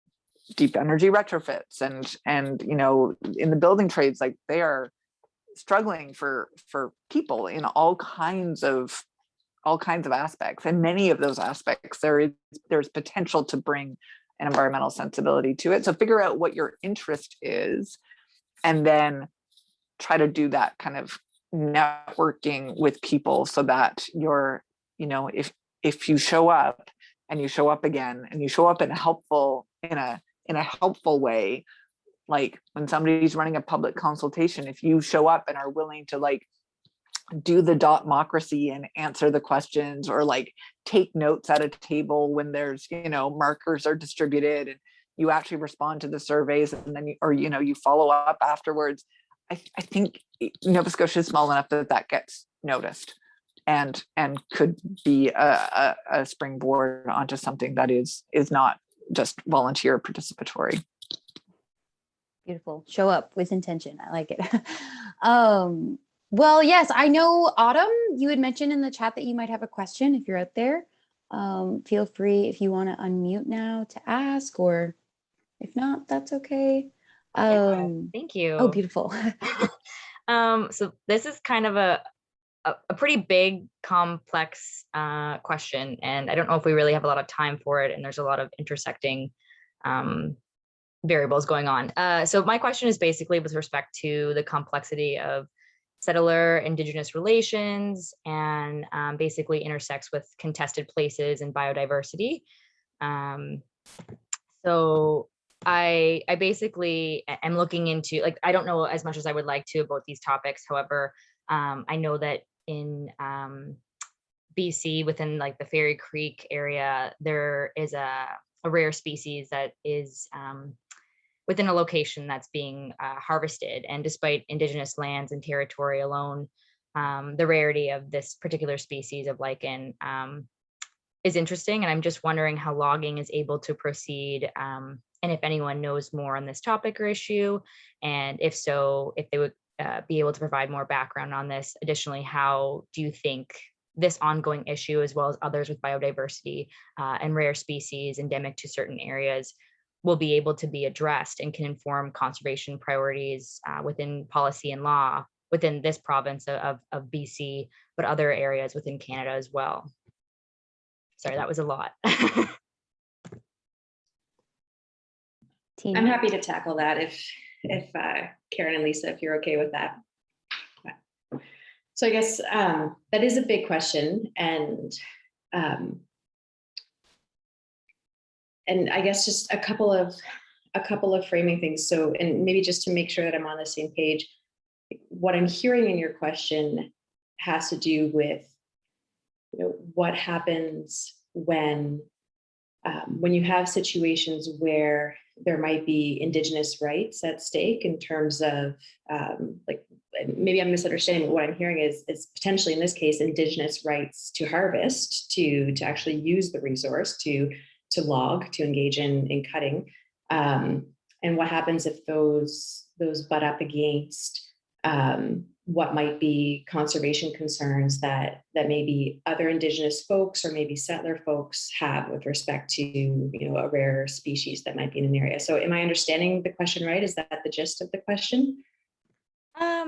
deep energy retrofits and in the building trades, like they are struggling for people in all kinds of aspects, and many of those aspects there's potential to bring an environmental sensibility to it. So figure out what your interest is, and then try to do that kind of networking with people, so that you're, if you show up and you show up again and you show up in a helpful way, like when somebody's running a public consultation, if you show up and are willing to like do the democracy and answer the questions, or like take notes at a table when there's, markers are distributed, and you actually respond to the surveys, and then you follow up afterwards. I think Nova Scotia is small enough that gets noticed, and could be a springboard onto something that is not just volunteer participatory. Beautiful. Show up with intention. I like it. Well, yes, I know, Autumn, you had mentioned in the chat that you might have a question if you're out there. Feel free if you want to unmute now to ask, or if not, that's okay. Thank you. Oh, beautiful. So this is kind of a pretty big, complex question, and I don't know if we really have a lot of time for it, and there's a lot of intersecting variables going on. So my question is basically with respect to the complexity of settler Indigenous relations, and basically intersects with contested places and biodiversity. So I basically am looking into, like, I don't know as much as I would like to about these topics. However, I know that in BC, within like the Fairy Creek area, there is a rare species that is within a location that's being harvested. And despite Indigenous lands and territory alone, the rarity of this particular species of lichen is interesting. And I'm just wondering how logging is able to proceed, and if anyone knows more on this topic or issue, and if so, if they would be able to provide more background on this. Additionally, how do you think this ongoing issue, as well as others with biodiversity and rare species endemic to certain areas, will be able to be addressed and can inform conservation priorities within policy and law within this province of BC, but other areas within Canada as well? Sorry, that was a lot. I'm happy to tackle that if Karen and Lisa, if you're okay with that. So I guess that is a big question, and I guess just a couple of framing things. So, and maybe just to make sure that I'm on the same page, what I'm hearing in your question has to do with, what happens when you have situations where there might be Indigenous rights at stake in terms of, like, maybe I'm misunderstanding, but what I'm hearing is potentially in this case, Indigenous rights to harvest, to actually use the resource, to log, to engage in cutting. And what happens if those butt up against what might be conservation concerns that maybe other Indigenous folks or maybe settler folks have with respect to, a rare species that might be in an area. So am I understanding the question right? Is that the gist of the question?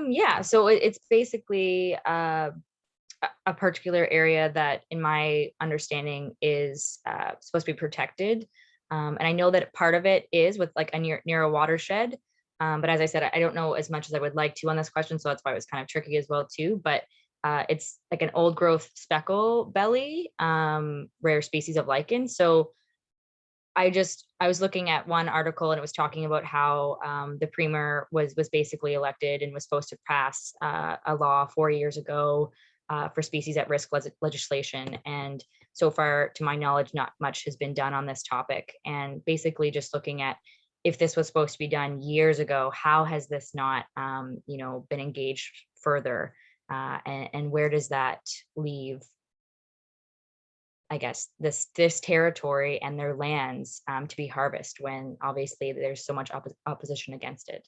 Yeah, so it's basically a particular area that, in my understanding, is supposed to be protected. And I know that part of it is with like near a watershed. But as I said, I don't know as much as I would like to on this question, so that's why it was kind of tricky as well too. But it's like an old growth speckle belly, rare species of lichen. So I was looking at one article and it was talking about how the premier was basically elected and was supposed to pass a law 4 years ago for species at risk legislation. And so far, to my knowledge, not much has been done on this topic. And basically just looking at if this was supposed to be done years ago, how has this not, been engaged further? And where does that leave, I guess, this territory and their lands to be harvested when obviously there's so much opposition against it?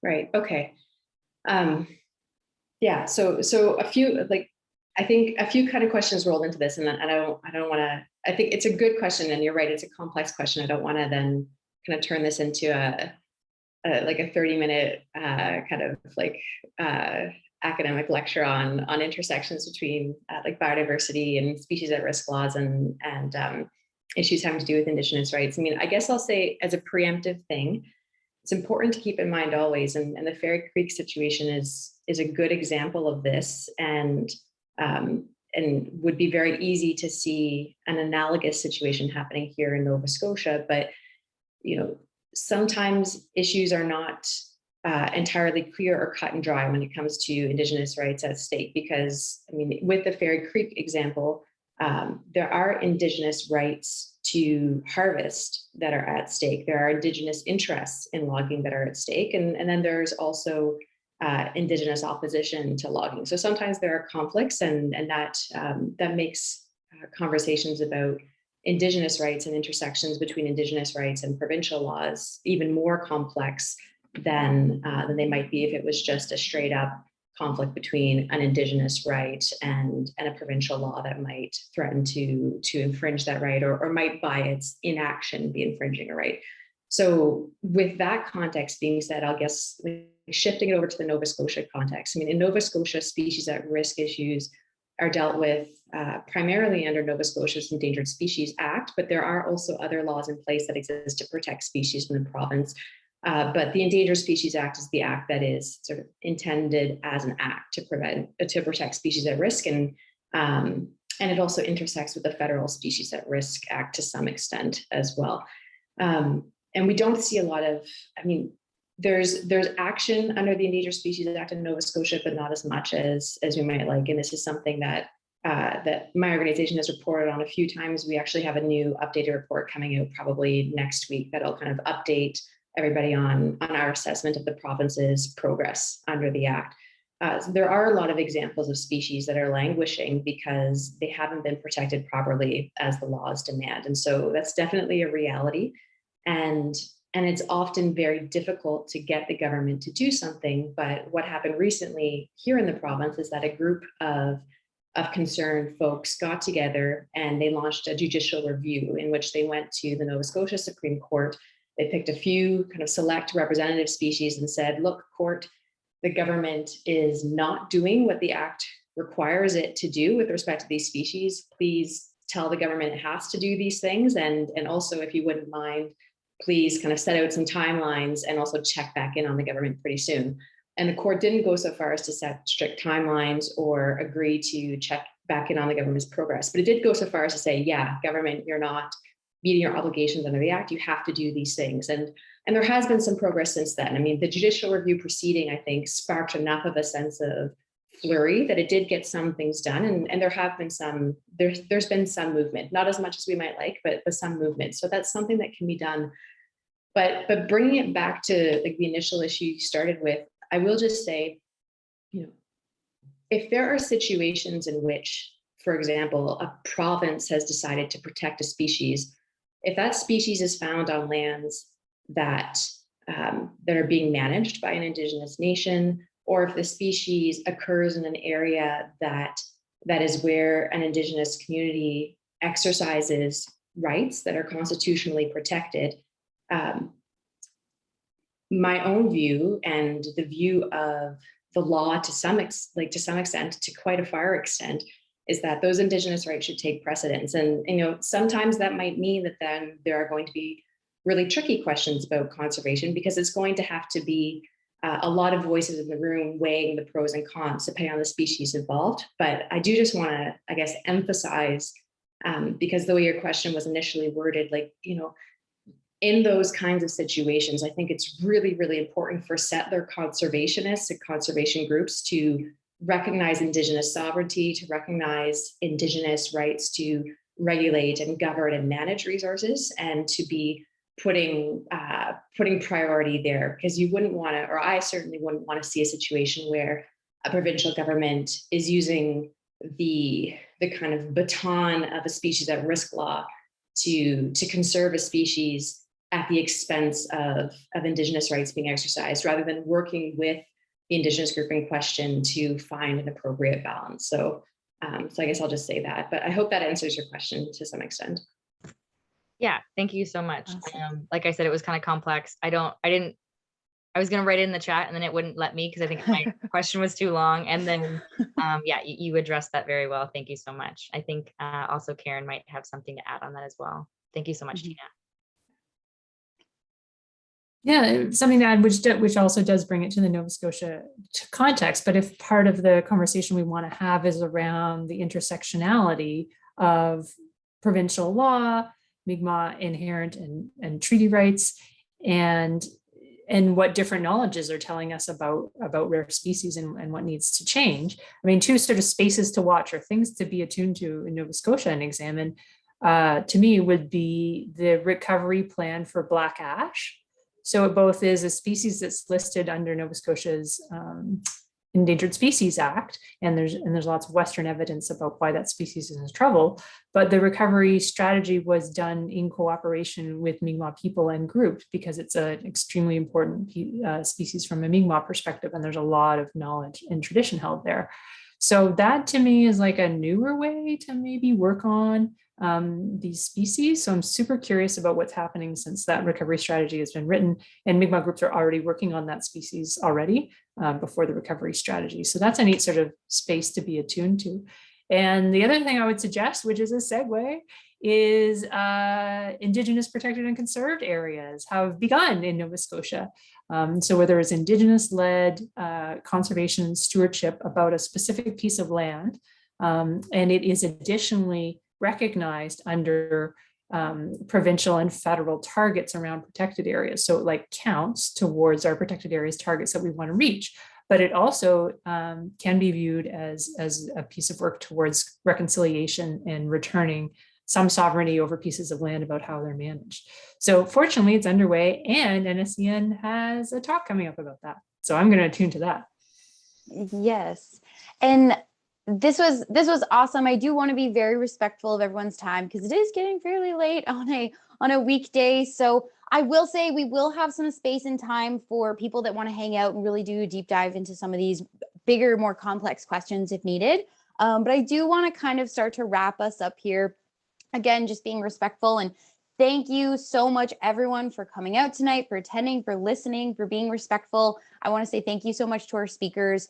Right. Okay. Yeah. So a few, I think a few kind of questions rolled into this, and I don't want to. I think it's a good question, and you're right. It's a complex question. I don't want to then kind of turn this into a 30-minute academic lecture on intersections between biodiversity and species at risk laws and issues having to do with Indigenous rights. I mean, I guess I'll say as a preemptive thing, it's important to keep in mind always, and the Fairy Creek situation is a good example of this, and would be very easy to see an analogous situation happening here in Nova Scotia. But sometimes issues are not entirely clear or cut and dry when it comes to Indigenous rights at stake, because I mean, with the Fairy Creek example, there are Indigenous rights to harvest that are at stake. There are Indigenous interests in logging that are at stake, and then there's also Indigenous opposition to logging. So sometimes there are conflicts, and that makes conversations about Indigenous rights and intersections between Indigenous rights and provincial laws even more complex than they might be if it was just a straight up conflict between an Indigenous right and a provincial law that might threaten to infringe that right, or might by its inaction be infringing a right. So with that context being said, I'll guess shifting it over to the Nova Scotia context. I mean, in Nova Scotia, species at risk issues are dealt with primarily under Nova Scotia's Endangered Species Act, but there are also other laws in place that exist to protect species in the province. But the Endangered Species Act is the act that is sort of intended as an act to protect species at risk, and it also intersects with the Federal Species at Risk Act to some extent as well. And we don't see a lot of, I mean, there's action under the Endangered Species Act in Nova Scotia, but not as much as we might like. And this is something that my organization has reported on a few times. We actually have a new updated report coming out probably next week that'll kind of update everybody on our assessment of the province's progress under the Act. So there are a lot of examples of species that are languishing because they haven't been protected properly as the laws demand. And so that's definitely a reality. And it's often very difficult to get the government to do something. But what happened recently here in the province is that a group of concerned folks got together and they launched a judicial review in which they went to the Nova Scotia Supreme Court. They picked a few kind of select representative species and said, look, court, the government is not doing what the Act requires it to do with respect to these species. Please tell the government it has to do these things. And also, if you wouldn't mind, please kind of set out some timelines and also check back in on the government pretty soon. And the court didn't go so far as to set strict timelines or agree to check back in on the government's progress, but it did go so far as to say, yeah, government, you're not meeting your obligations under the Act, you have to do these things. And there has been some progress since then. I mean, the judicial review proceeding, I think, sparked enough of a sense of flurry that it did get some things done. And there have been there's been some movement, not as much as we might like, but some movement. So that's something that can be done. But bringing it back to like the initial issue you started with, I will just say, if there are situations in which, for example, a province has decided to protect a species, if that species is found on lands that are being managed by an Indigenous nation, or if the species occurs in an area that is where an Indigenous community exercises rights that are constitutionally protected, my own view and the view of the law to some extent, to quite a far extent, is that those Indigenous rights should take precedence. And sometimes that might mean that then there are going to be really tricky questions about conservation, because it's going to have to be a lot of voices in the room weighing the pros and cons depending on the species involved. But I do just want to, I guess, emphasize because the way your question was initially worded, like, in those kinds of situations, I think it's really, really important for settler conservationists and conservation groups to recognize Indigenous sovereignty, to recognize Indigenous rights to regulate and govern and manage resources, and to be putting priority there, because you wouldn't want to, or I certainly wouldn't want to see a situation where a provincial government is using the kind of baton of a species at risk law to conserve a species at the expense of Indigenous rights being exercised, rather than working with the Indigenous group in question to find an appropriate balance. So I guess I'll just say that, but I hope that answers your question to some extent. Yeah, thank you so much. Awesome. Like I said, it was kind of complex. I was going to write it in the chat and then it wouldn't let me because I think my question was too long. And then, yeah, you addressed that very well. Thank you so much. I think also Karen might have something to add on that as well. Thank you so much, Tina. Yeah, something to add, which also does bring it to the Nova Scotia context. But if part of the conversation we want to have is around the intersectionality of provincial law, Mi'kmaq inherent and treaty rights, and what different knowledges are telling us about rare species and what needs to change. I mean, two sort of spaces to watch or things to be attuned to in Nova Scotia and examine, to me, would be the recovery plan for black ash. So it both is a species that's listed under Nova Scotia's Endangered Species Act, and there's lots of Western evidence about why that species is in trouble. But the recovery strategy was done in cooperation with Mi'kmaq people and groups, because it's an extremely important species from a Mi'kmaq perspective, and there's a lot of knowledge and tradition held there. So that to me is like a newer way to maybe work on these species. So I'm super curious about what's happening since that recovery strategy has been written, and Mi'kmaq groups are already working on that species already before the recovery strategy. So that's a neat sort of space to be attuned to. And the other thing I would suggest, which is a segue, is Indigenous protected and conserved areas have begun in Nova Scotia. So where there is Indigenous-led conservation stewardship about a specific piece of land, and it is additionally recognized under provincial and federal targets around protected areas. So it like counts towards our protected areas targets that we want to reach, but it also can be viewed as a piece of work towards reconciliation and returning some sovereignty over pieces of land about how they're managed. So fortunately it's underway, and NSCN has a talk coming up about that. So I'm going to attune to that. Yes. And this was awesome. I do want to be very respectful of everyone's time because it is getting fairly late on a weekday. So I will say we will have some space and time for people that want to hang out and really do a deep dive into some of these bigger, more complex questions if needed. But I do want to kind of start to wrap us up here. Again, just being respectful, and thank you so much, everyone, for coming out tonight, for attending, for listening, for being respectful. I want to say thank you so much to our speakers.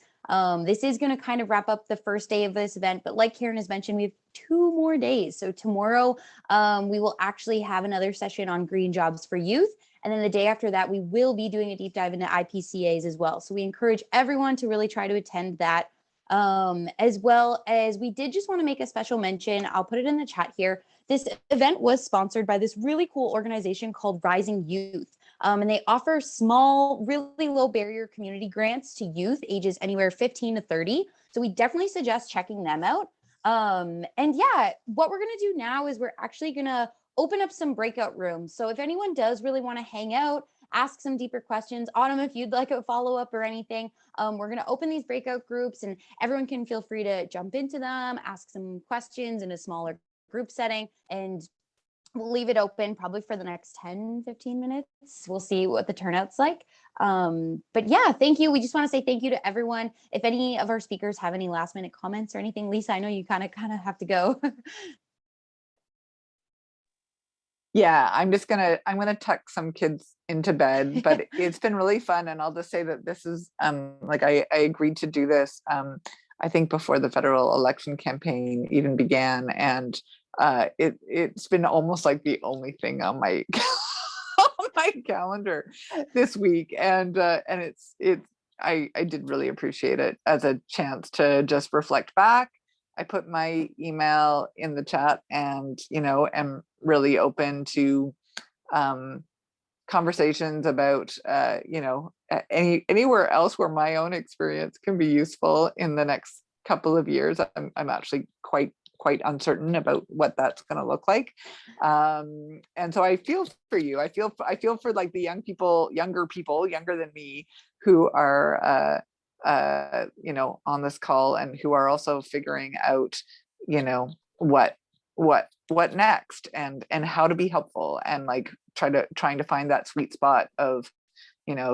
This is going to kind of wrap up the first day of this event, but like Karen has mentioned, we have 2 more days. So tomorrow, we will actually have another session on green jobs for youth. And then the day after that, we will be doing a deep dive into IPCAs as well. So we encourage everyone to really try to attend that. As well as we did just want to make a special mention, I'll put it in the chat here. This event was sponsored by this really cool organization called Rising Youth. And they offer small, really low barrier community grants to youth ages anywhere 15 to 30. So we definitely suggest checking them out. And yeah, what we're going to do now is we're actually going to open up some breakout rooms. So if anyone does really want to hang out, ask some deeper questions. Autumn, if you'd like a follow-up or anything, we're going to open these breakout groups and everyone can feel free to jump into them, ask some questions in a smaller group setting, and we'll leave it open probably for the next 10-15 minutes. We'll see what the turnout's like. But yeah, thank you. We just want to say thank you to everyone. If any of our speakers have any last minute comments or anything, Lisa, I know you kind of have to go. Yeah, I'm gonna tuck some kids into bed, but it's been really fun. And I'll just say that this is like I agreed to do this I think before the federal election campaign even began, and it's been almost like the only thing on my on my calendar this week, and I did really appreciate it as a chance to just reflect back I put my email in the chat, and, am really open to conversations about, anywhere else where my own experience can be useful in the next couple of years. I'm actually quite uncertain about what that's going to look like. And so I feel for you. I feel for like the younger people, younger than me, who are, on this call, and who are also figuring out, what next, and how to be helpful, and like trying to find that sweet spot of,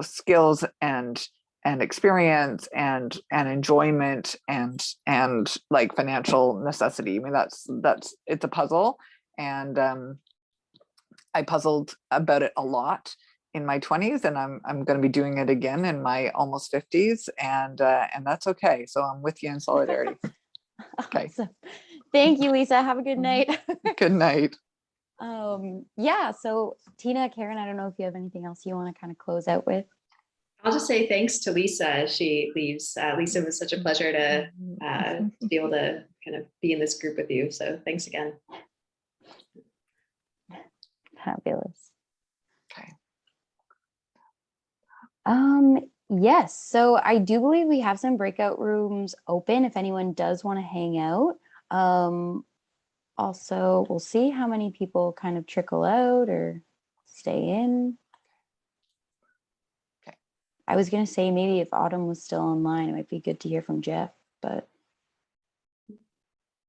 skills and experience and enjoyment and like financial necessity. I mean, that's it's a puzzle, and I puzzled about it a lot in my 20s, and I'm going to be doing it again in my almost 50s, and that's okay. So I'm with you in solidarity. Okay. Awesome. Thank you, Lisa. Have a good night. Good night. Yeah, so Tina, Karen, I don't know if you have anything else you want to kind of close out with. I'll just say thanks to Lisa as she leaves. Lisa, it was such a pleasure to be able to kind of be in this group with you. So thanks again. Fabulous. Okay. Yes, so I do believe we have some breakout rooms open if anyone does want to hang out. Also, we'll see how many people kind of trickle out or stay in. Okay. I was going to say maybe if Autumn was still online, it might be good to hear from Jeff, but